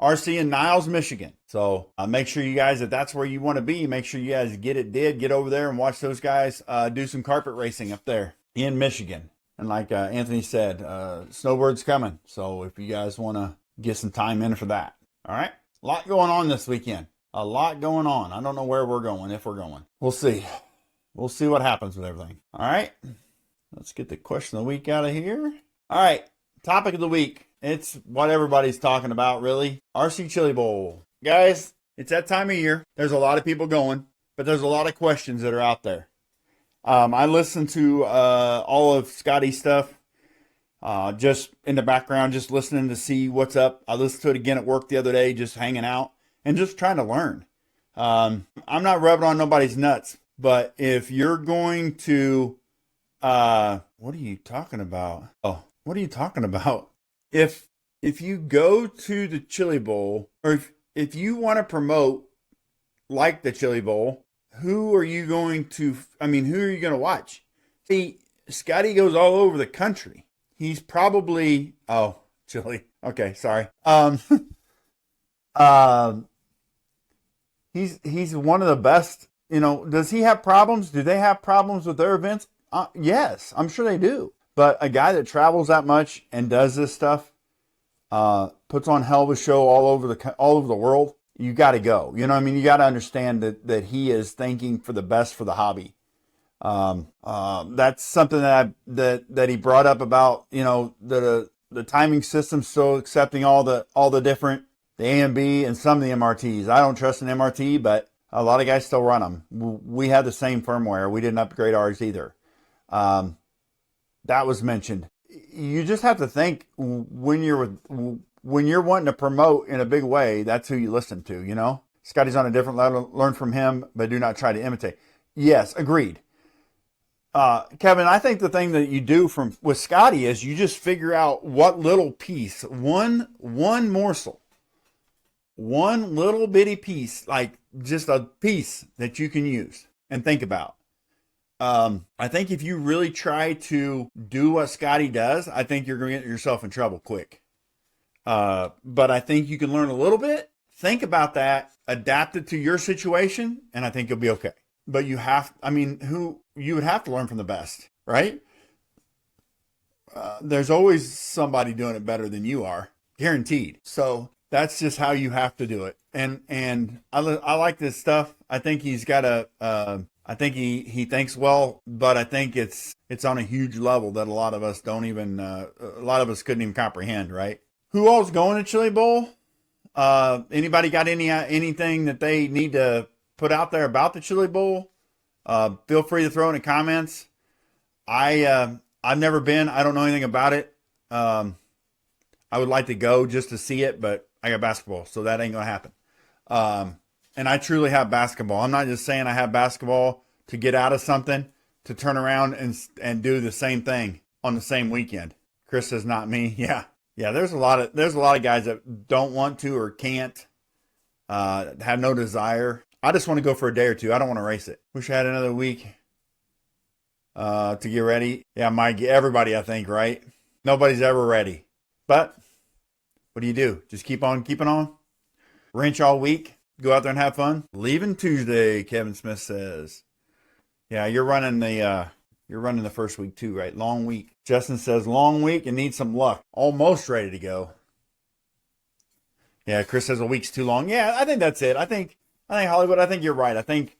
RC in Niles, Michigan. So make sure you guys, if that's where you want to be, make sure you guys get over there and watch those guys do some carpet racing up there in Michigan. And like Anthony said, snowbird's coming. So if you guys want to get some time in for that. All right. A lot going on this weekend. A lot going on. I don't know where we're going, if we're going. We'll see. We'll see what happens with everything. All right. Let's get the question of the week out of here. All right. Topic of the week. It's what everybody's talking about, really. RC Chili Bowl. Guys, it's that time of year. There's a lot of people going, but there's a lot of questions that are out there. I listened to all of Scotty's stuff just in the background, just listening to see what's up. I listened to it again at work the other day, just hanging out and just trying to learn. I'm not rubbing on nobody's nuts, but if you're going to, what are you talking about? Oh, what are you talking about? If you go to the Chili Bowl, or if you want to promote like the Chili Bowl, who are you going to watch? See, Scotty goes all over the country. He's probably, chili. Okay, sorry. He's one of the best. You know, does he have problems? Do they have problems with their events? Yes, I'm sure they do. But a guy that travels that much and does this stuff, puts on hell of a show all over the world, you got to go. You know what I mean? You got to understand that he is thinking for the best for the hobby. That's something that he brought up about, you know, the timing system still accepting all the different, the A and B and some of the MRTs. I don't trust an MRT, but a lot of guys still run them. We had the same firmware. We didn't upgrade ours either. That was mentioned. You just have to think when you're wanting to promote in a big way, that's who you listen to, you know? Scotty's on a different level. Learn from him, but do not try to imitate. Yes, agreed. Kevin, I think the thing that you do with Scotty is you just figure out what little piece, one morsel, one little bitty piece, like just a piece that you can use and think about. I think if you really try to do what Scotty does, I think you're going to get yourself in trouble quick. But I think you can learn a little bit, think about that, adapt it to your situation, and I think you'll be okay. But you would have to learn from the best, right? There's always somebody doing it better than you are, guaranteed. So that's just how you have to do it. And I like this stuff. I think he's got I think he thinks well, but I think it's on a huge level that a lot of us couldn't even comprehend, right? Who all's going to Chili Bowl? Anybody got anything that they need to put out there about the Chili Bowl? Feel free to throw in the comments. I've never been. I don't know anything about it. I would like to go just to see it, but I got basketball, so that ain't gonna happen. And I truly have basketball. I'm not just saying I have basketball to get out of something, to turn around and do the same thing on the same weekend. Chris says, not me. Yeah. There's a lot of guys that don't want to or can't, have no desire. I just want to go for a day or two. I don't want to race it. Wish I had another week to get ready. Yeah, everybody, I think, right? Nobody's ever ready. But what do? Just keep on keeping on? Wrench all week? Go out there and have fun? Leaving Tuesday, Kevin Smith says. Yeah, you're running the first week too, right? Long week. Justin says long week and need some luck. Almost ready to go. Yeah, Chris says a week's too long. Yeah, I think that's it. I think Hollywood, I think you're right. I think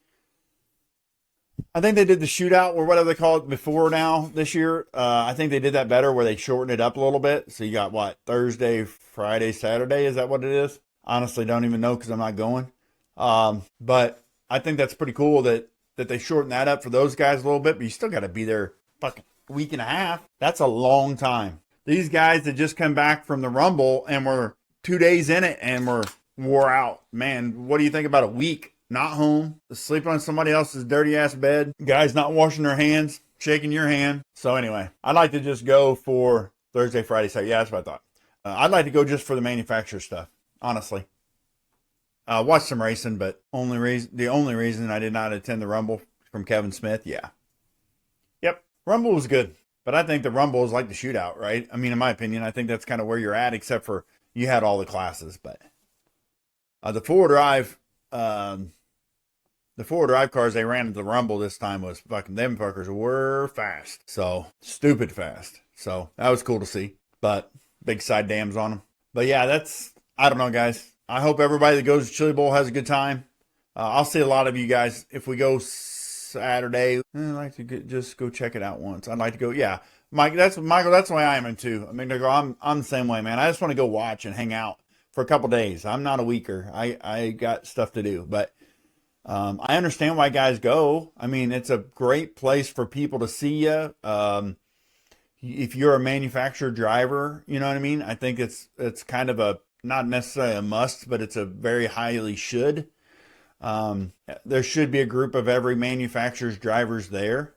they did the shootout or whatever they call it before now this year. I think they did that better where they shortened it up a little bit. So you got what? Thursday, Friday, Saturday? Is that what it is? Honestly, don't even know because I'm not going. But I think that's pretty cool that they shortened that up for those guys a little bit. But you still got to be there fucking week and a half. That's a long time. These guys that just come back from the Rumble and were 2 days in it and were wore out. Man, what do you think about a week not home, sleeping on somebody else's dirty ass bed, guys not washing their hands, shaking your hand. So anyway, I'd like to just go for Thursday, Friday, Saturday. Yeah, that's what I thought. I'd like to go just for the manufacturer stuff, honestly. Watch some racing, but the only reason I did not attend the Rumble from Kevin Smith, yeah. Yep, Rumble was good, but I think the Rumble is like the shootout, right? I mean, in my opinion, I think that's kind of where you're at, except for you had all the classes. But the four-wheel drive cars they ran at the Rumble this time was fucking, them fuckers were fast. So, stupid fast. So, that was cool to see. But, big side dams on them. But yeah, I don't know, guys. I hope everybody that goes to Chili Bowl has a good time. I'll see a lot of you guys. If we go Saturday, I'd like to just go check it out once. I'd like to go, yeah. Michael, that's the way I am too. I mean, I'm the same way, man. I just want to go watch and hang out for a couple days. I'm not a weeker. I got stuff to do. But I understand why guys go. I mean, it's a great place for people to see you. If you're a manufacturer driver, you know what I mean? I think it's kind of not necessarily a must, but it's a very highly should. There should be a group of every manufacturer's drivers there.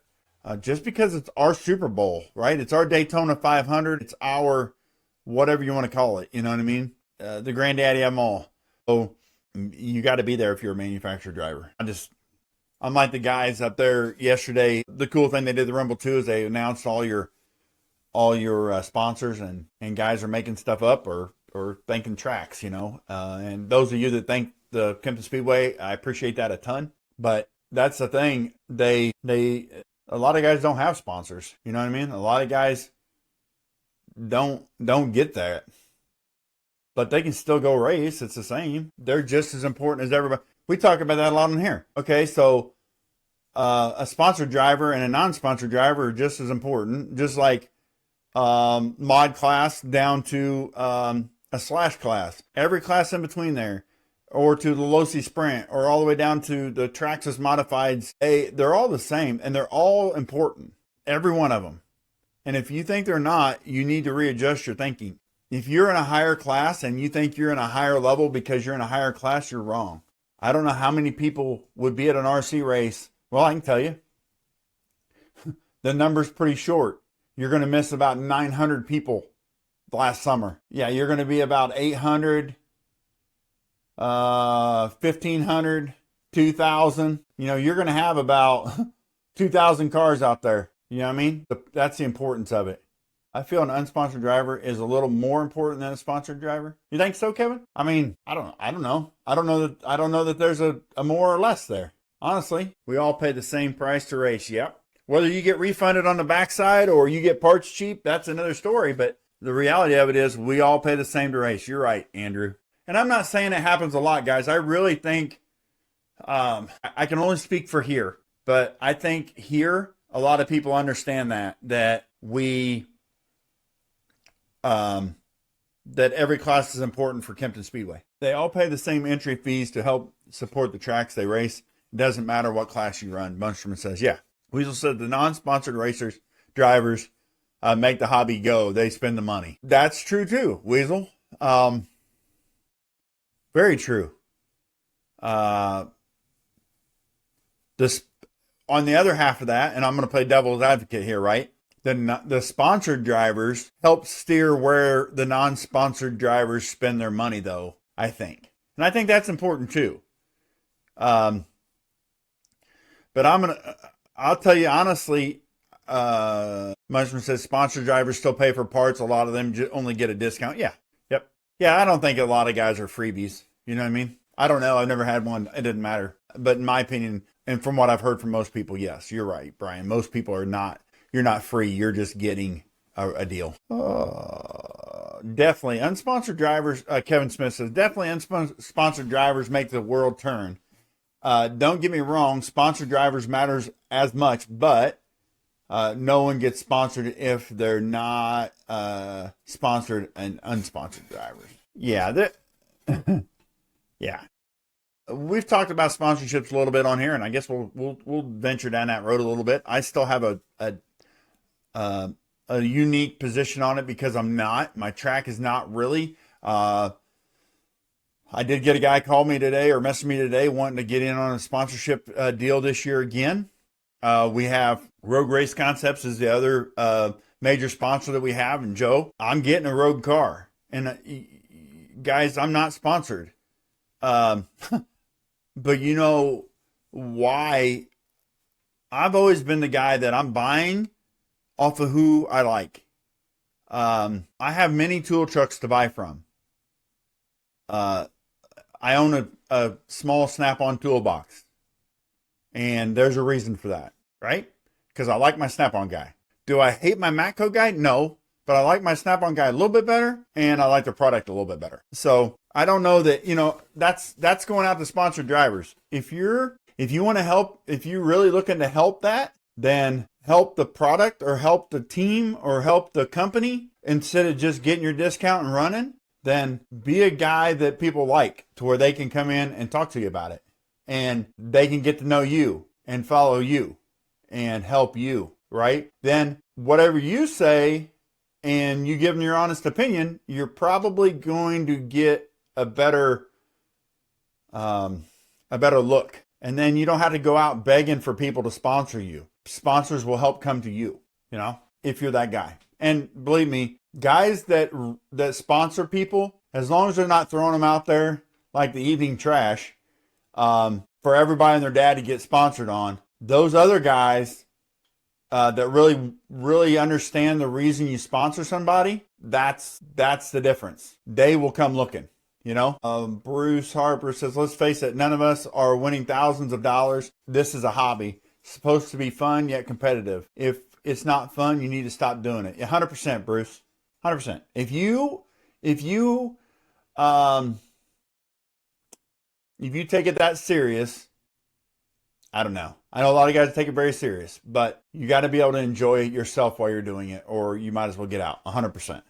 Just because it's our Super Bowl, right? It's our Daytona 500. It's our whatever you want to call it. You know what I mean? The granddaddy of them all. So you got to be there if you're a manufacturer driver. I'm like the guys up there yesterday. The cool thing they did the Rumble 2 is they announced all your sponsors and guys are making stuff up or thanking tracks, you know. And those of you that thank the Kempton Speedway, I appreciate that a ton. But that's the thing. A lot of guys don't have sponsors. You know what I mean? A lot of guys don't get that. But they can still go race. It's the same. They're just as important as everybody. We talk about that a lot in here. Okay, so a sponsored driver and a non-sponsored driver are just as important. Just like mod class down to a slash class. Every class in between there. Or to the Losi Sprint, or all the way down to the Traxxas Modifieds. They're all the same, and they're all important. Every one of them. And if you think they're not, you need to readjust your thinking. If you're in a higher class and you think you're in a higher level because you're in a higher class, you're wrong. I don't know how many people would be at an RC race. Well, I can tell you. The number's pretty short. You're going to miss about 900 people last summer. Yeah, you're going to be about 800, 1,500, 2,000. You know, you're going to have about 2,000 cars out there. You know what I mean? That's the importance of it. I feel an unsponsored driver is a little more important than a sponsored driver. You think so, Kevin? I mean, I don't know. I don't know that there's a more or less there. Honestly, we all pay the same price to race. Yep. Whether you get refunded on the backside or you get parts cheap, that's another story. But the reality of it is we all pay the same to race. You're right, Andrew. And I'm not saying it happens a lot, guys. I really think, I can only speak for here, but I think here, a lot of people understand that we, that every class is important for Kempton Speedway. They all pay the same entry fees to help support the tracks they race. It doesn't matter what class you run. Bunsterman says, yeah. Weasel said the non-sponsored drivers make the hobby go. They spend the money. That's true too, Weasel. Very true. This, on the other half of that, and I'm going to play devil's advocate here, right? The sponsored drivers help steer where the non-sponsored drivers spend their money, though, I think. And I think that's important, too. But I'll tell you honestly, Munchman says sponsored drivers still pay for parts. A lot of them only get a discount. Yeah. Yep. Yeah, I don't think a lot of guys are freebies. You know what I mean? I don't know. I've never had one. It didn't matter. But in my opinion, and from what I've heard from most people, yes, you're right, Brian. Most people are not. You're not free. You're just getting a deal. Definitely. Unsponsored drivers, Kevin Smith says, definitely unsponsored drivers make the world turn. Don't get me wrong. Sponsored drivers matters as much, but no one gets sponsored if they're not sponsored and unsponsored drivers. Yeah. Yeah. We've talked about sponsorships a little bit on here, and I guess we'll venture down that road a little bit. I still have a unique position on it because I'm not. My track is not really I did get a guy call me today or message me today wanting to get in on a sponsorship deal this year again. We have Rogue Race Concepts is the other major sponsor that we have. And Joe, I'm getting a Rogue car. And guys, I'm not sponsored. But you know why? I've always been the guy that I'm buying off of who I like. I have many tool trucks to buy from. I own a small Snap-on toolbox. And there's a reason for that, right? Because I like my Snap-on guy. Do I hate my Matco guy? No. But I like my Snap-on guy a little bit better, and I like the product a little bit better. So I don't know that, that's going out to sponsored drivers. If you want to help, if you're really looking to help that, then help the product or help the team or help the company instead of just getting your discount and running. Then be a guy that people like to where they can come in and talk to you about it. And they can get to know you and follow you and help you, right? Then whatever you say and you give them your honest opinion, you're probably going to get a better look. And then you don't have to go out begging for people to sponsor you. Sponsors will help come to you, if you're that guy. And believe me, guys that sponsor people, as long as they're not throwing them out there like the evening trash, for everybody and their dad to get sponsored on, those other guys that really, really understand the reason you sponsor somebody, that's the difference. They will come looking, Bruce Harper says, let's face it, none of us are winning thousands of dollars. This is a hobby. It's supposed to be fun yet competitive. If it's not fun, you need to stop doing it. 100%, Bruce. 100%. If you take it that serious, I don't know. I know a lot of guys take it very serious, but you got to be able to enjoy it yourself while you're doing it, or you might as well get out. 100%.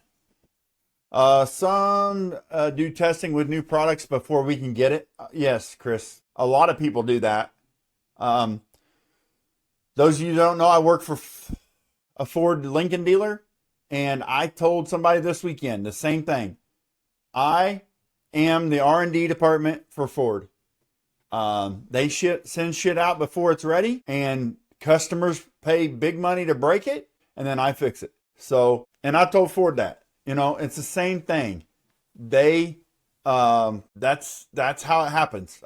Some do testing with new products before we can get it. Yes, Chris. A lot of people do that. Those of you who don't know, I work for a Ford Lincoln dealer, and I told somebody this weekend the same thing. I am the R&D department for Ford. They send shit out before it's ready, and customers pay big money to break it, and then I fix it. So, and I told Ford that, it's the same thing. That's how it happens.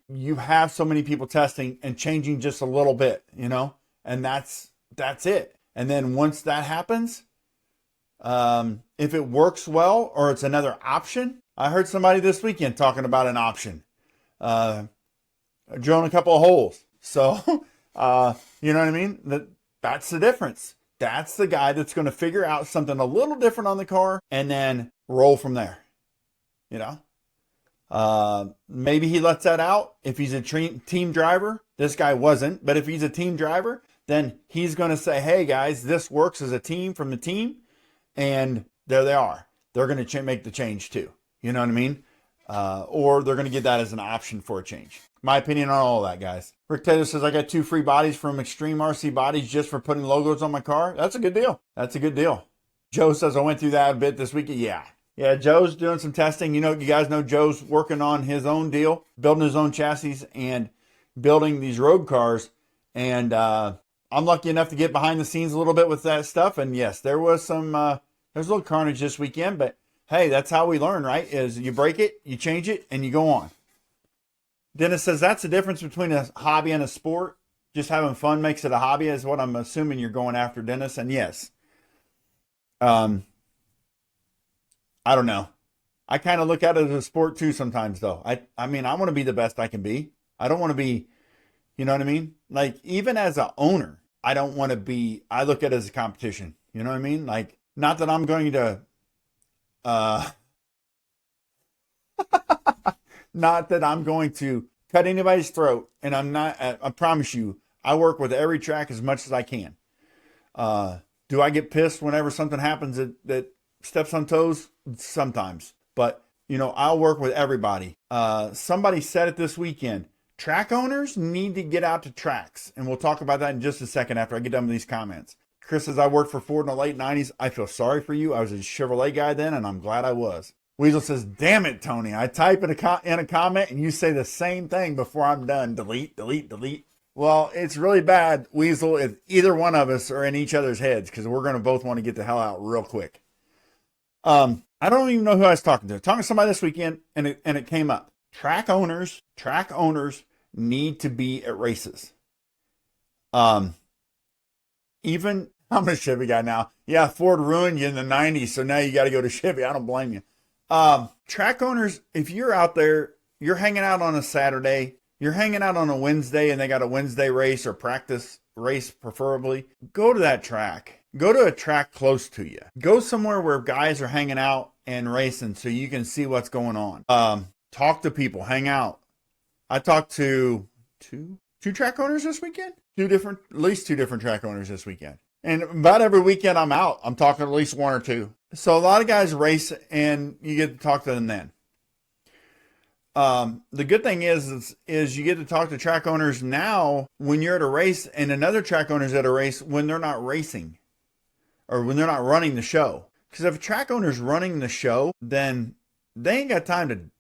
You have so many people testing and changing just a little bit, and that's it. And then once that happens, if it works well or it's another option, I heard somebody this weekend talking about an option, drilling a couple of holes. So, you know what I mean? That's the difference. That's the guy that's going to figure out something a little different on the car and then roll from there. Maybe he lets that out if he's a team driver. This guy wasn't, but if he's a team driver, then he's going to say, hey guys, this works as a team from the team. And there they are. They're going to make the change too. You know what I mean? Or they're going to get that as an option for a change. My opinion on all of that, guys. Rick Taylor says, I got 2 free bodies from Extreme RC Bodies just for putting logos on my car. That's a good deal. That's a good deal. Joe says, I went through that a bit this weekend. Yeah, Joe's doing some testing. You guys know Joe's working on his own deal, building his own chassis and building these road cars. And I'm lucky enough to get behind the scenes a little bit with that stuff. And yes, there was there's a little carnage this weekend, but hey, that's how we learn, right? Is you break it, you change it, and you go on. Dennis says that's the difference between a hobby and a sport. Just having fun makes it a hobby is what I'm assuming you're going after, Dennis. And yes, I don't know. I kind of look at it as a sport too sometimes, though. I want to be the best I can be. I don't want to be, you know what I mean? Like, even as an owner, I don't want to be, I look at it as a competition. You know what I mean? Like, not that I'm going to, not that I'm going to cut anybody's throat. And I'm not, I promise you, I work with every track as much as I can. Do I get pissed whenever something happens that steps on toes? Sometimes. But, I'll work with everybody. Somebody said it this weekend. Track owners need to get out to tracks. And we'll talk about that in just a second after I get done with these comments. Chris says, I worked for Ford in the late 90s. I feel sorry for you. I was a Chevrolet guy then, and I'm glad I was. Weasel says, damn it, Tony. I type in a comment and you say the same thing before I'm done. Delete, delete, delete. Well, it's really bad, Weasel, if either one of us are in each other's heads, because we're going to both want to get the hell out real quick. I don't even know who I was talking to. Talking to somebody this weekend, and it came up. Track owners need to be at races. Even, I'm a Chevy guy now. Yeah, Ford ruined you in the 90s, so now you got to go to Chevy. I don't blame you. Track owners, if you're out there, you're hanging out on a Saturday, you're hanging out on a Wednesday, and they got a Wednesday race or practice race preferably, go to that track. Go to a track close to you. Go somewhere where guys are hanging out and racing so you can see what's going on. Talk to people, hang out. I talked to two track owners this weekend. At least two different track owners this weekend. And about every weekend I'm out, I'm talking at least one or two. So a lot of guys race and you get to talk to them then. The good thing is you get to talk to track owners now when you're at a race, and another track owner's at a race when they're not racing or when they're not running the show. Because if a track owner's running the show, then they ain't got time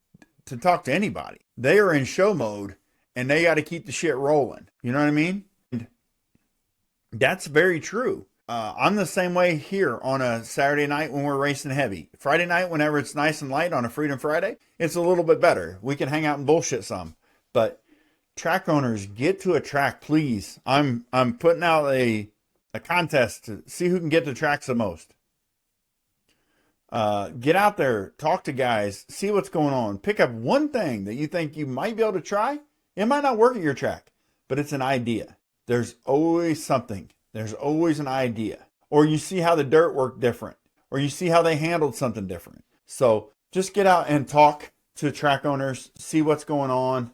to talk to anybody. They are in show mode and they got to keep the shit rolling. You know what I mean? And that's very true. I'm the same way here on a Saturday night when we're racing heavy. Friday night, whenever it's nice and light on a Freedom Friday, it's a little bit better. We can hang out and bullshit some. But track owners, get to a track, please. I'm putting out a contest to see who can get to tracks the most. Get out there, talk to guys, see what's going on. Pick up one thing that you think you might be able to try. It might not work at your track, but it's an idea. There's always something. There's always an idea. Or you see how the dirt worked different. Or you see how they handled something different. So just get out and talk to track owners. See what's going on.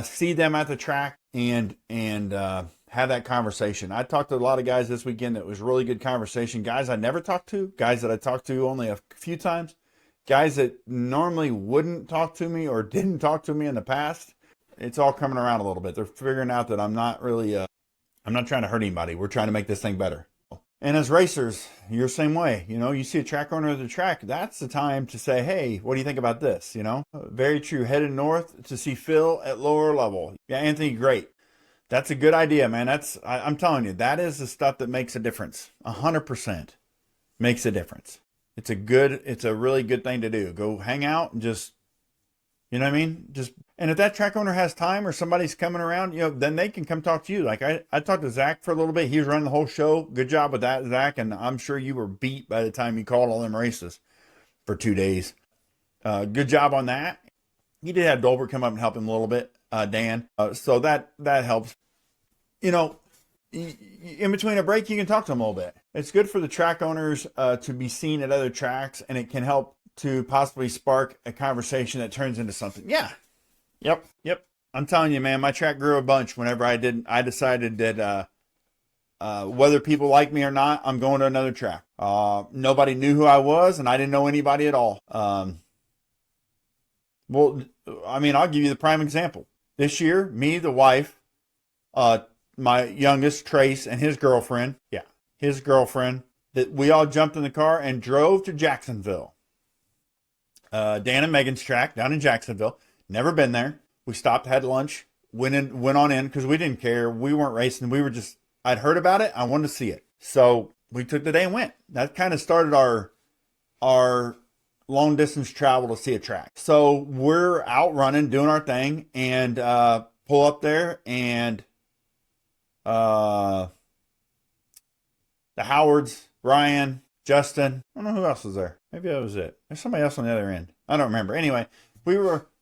See them at the track and have that conversation. I talked to a lot of guys this weekend that was really good conversation. Guys I never talked to. Guys that I talked to only a few times. Guys that normally wouldn't talk to me or didn't talk to me in the past. It's all coming around a little bit. They're figuring out that I'm not really... I'm not trying to hurt anybody. We're trying to make this thing better. And as racers, you're the same way. You know, you see a track owner at the track, that's the time to say, hey, what do you think about this? You know, very true. Headed north to see Phil at lower level. Yeah, Anthony, great. That's a good idea, man. I'm telling you, that is the stuff that makes a difference. 100% makes a difference. It's a really good thing to do. Go hang out and just, you know what I mean? And if that track owner has time or somebody's coming around, you know, then they can come talk to you. Like I talked to Zach for a little bit. He was running the whole show. Good job with that, Zach. And I'm sure you were beat by the time you called all them races for 2 days. Good job on that. He did have Dolbert come up and help him a little bit, Dan. So that helps. You know, in between a break, you can talk to them a little bit. It's good for the track owners to be seen at other tracks, and it can help to possibly spark a conversation that turns into something. Yeah. Yep. I'm telling you, man, my track grew a bunch whenever I decided that whether people like me or not, I'm going to another track. Nobody knew who I was, and I didn't know anybody at all. Well, I mean, I'll give you the prime example. This year, me, the wife, my youngest, Trace, and his girlfriend, that we all jumped in the car and drove to Jacksonville. Dan and Megan's track down in Jacksonville. Never been there. We stopped, had lunch, went on in because we didn't care. We weren't racing. We were just, I'd heard about it. I wanted to see it. So we took the day and went. That kind of started our long distance travel to see a track. So we're out running, doing our thing, and pull up there, and the Howards, Ryan, Justin, I don't know who else was there. Maybe that was it. There's somebody else on the other end. I don't remember. Anyway,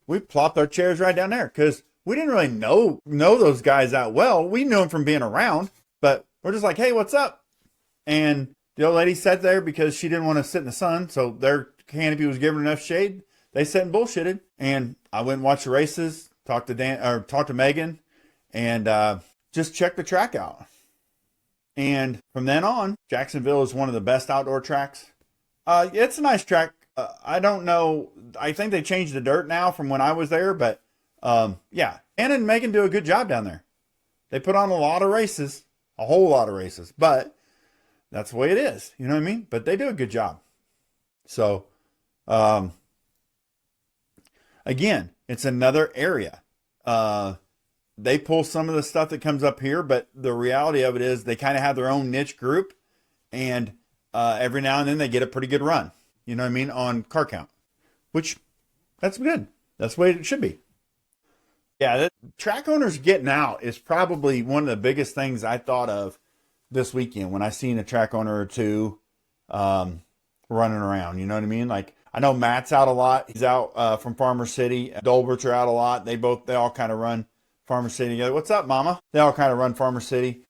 we plopped our chairs right down there because we didn't really know those guys that well. We knew them from being around, but we're just like, hey, what's up? And the old lady sat there because she didn't want to sit in the sun, so their canopy was giving enough shade. They sat and bullshitted, and I went and watched the races, talked to Megan, and just checked the track out. And from then on, Jacksonville is one of the best outdoor tracks. It's a nice track. I don't know. I think they changed the dirt now from when I was there, but yeah. Anna and Megan do a good job down there. They put on a lot of races, a whole lot of races, but that's the way it is. You know what I mean? But they do a good job. So, again, it's another area. They pull some of the stuff that comes up here, but the reality of it is they kind of have their own niche group, and every now and then they get a pretty good run. You know what I mean, on car count, which that's good. That's the way it should be. Yeah, track owners getting out is probably one of the biggest things I thought of this weekend when I seen a track owner or two running around. You know what I mean? Like, I know Matt's out a lot. He's out from Farmer City. Dolberts are out a lot. They all kind of run Farmer City together. What's up, Mama? They all kind of run Farmer City.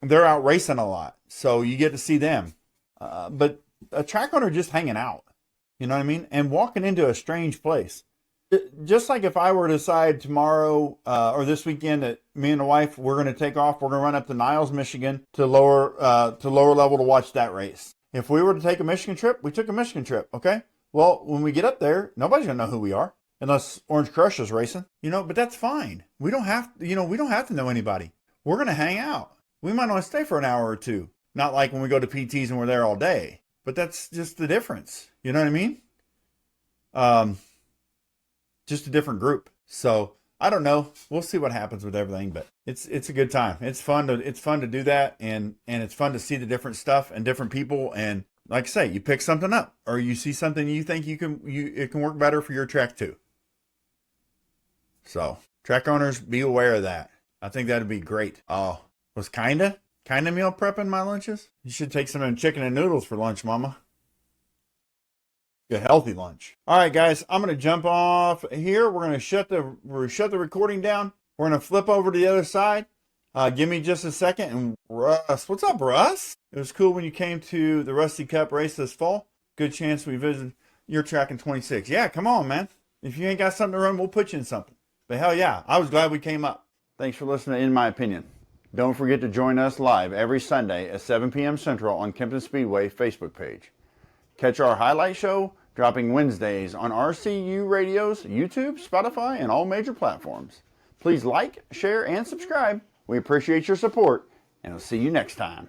They're out racing a lot, so you get to see them. But a track owner just hanging out, you know what I mean? And walking into a strange place. Just like if I were to decide tomorrow or this weekend that me and the wife, we're going to take off, we're going to run up to Niles, Michigan to lower level to watch that race. If we were to take a Michigan trip, we took a Michigan trip, okay? Well, when we get up there, nobody's going to know who we are unless Orange Crush is racing, you know, but that's fine. We don't have to know anybody. We're going to hang out. We might want to stay for an hour or two. Not like when we go to PTs and we're there all day, but that's just the difference. You know what I mean? Just a different group. So I don't know. We'll see what happens with everything, but it's a good time. It's fun to do that, and it's fun to see the different stuff and different people. And like I say, you pick something up or you see something you think it can work better for your track too. So track owners, be aware of that. I think that'd be great. Oh, was kinda meal prepping my lunches? You should take some of them chicken and noodles for lunch, Mama. Good healthy lunch. All right, guys, I'm going to jump off here. We're going to shut the recording down. We're going to flip over to the other side. Give me just a second. And Russ, what's up, Russ? It was cool when you came to the Rusty Cup race this fall. Good chance we visit your track in 26. Yeah, come on, man. If you ain't got something to run, we'll put you in something. But hell yeah, I was glad we came up. Thanks for listening to In My Opinion. Don't forget to join us live every Sunday at 7 p.m. Central on Kempton Speedway Facebook page. Catch our highlight show dropping Wednesdays on RCU Radio's YouTube, Spotify, and all major platforms. Please like, share, and subscribe. We appreciate your support, and I'll see you next time.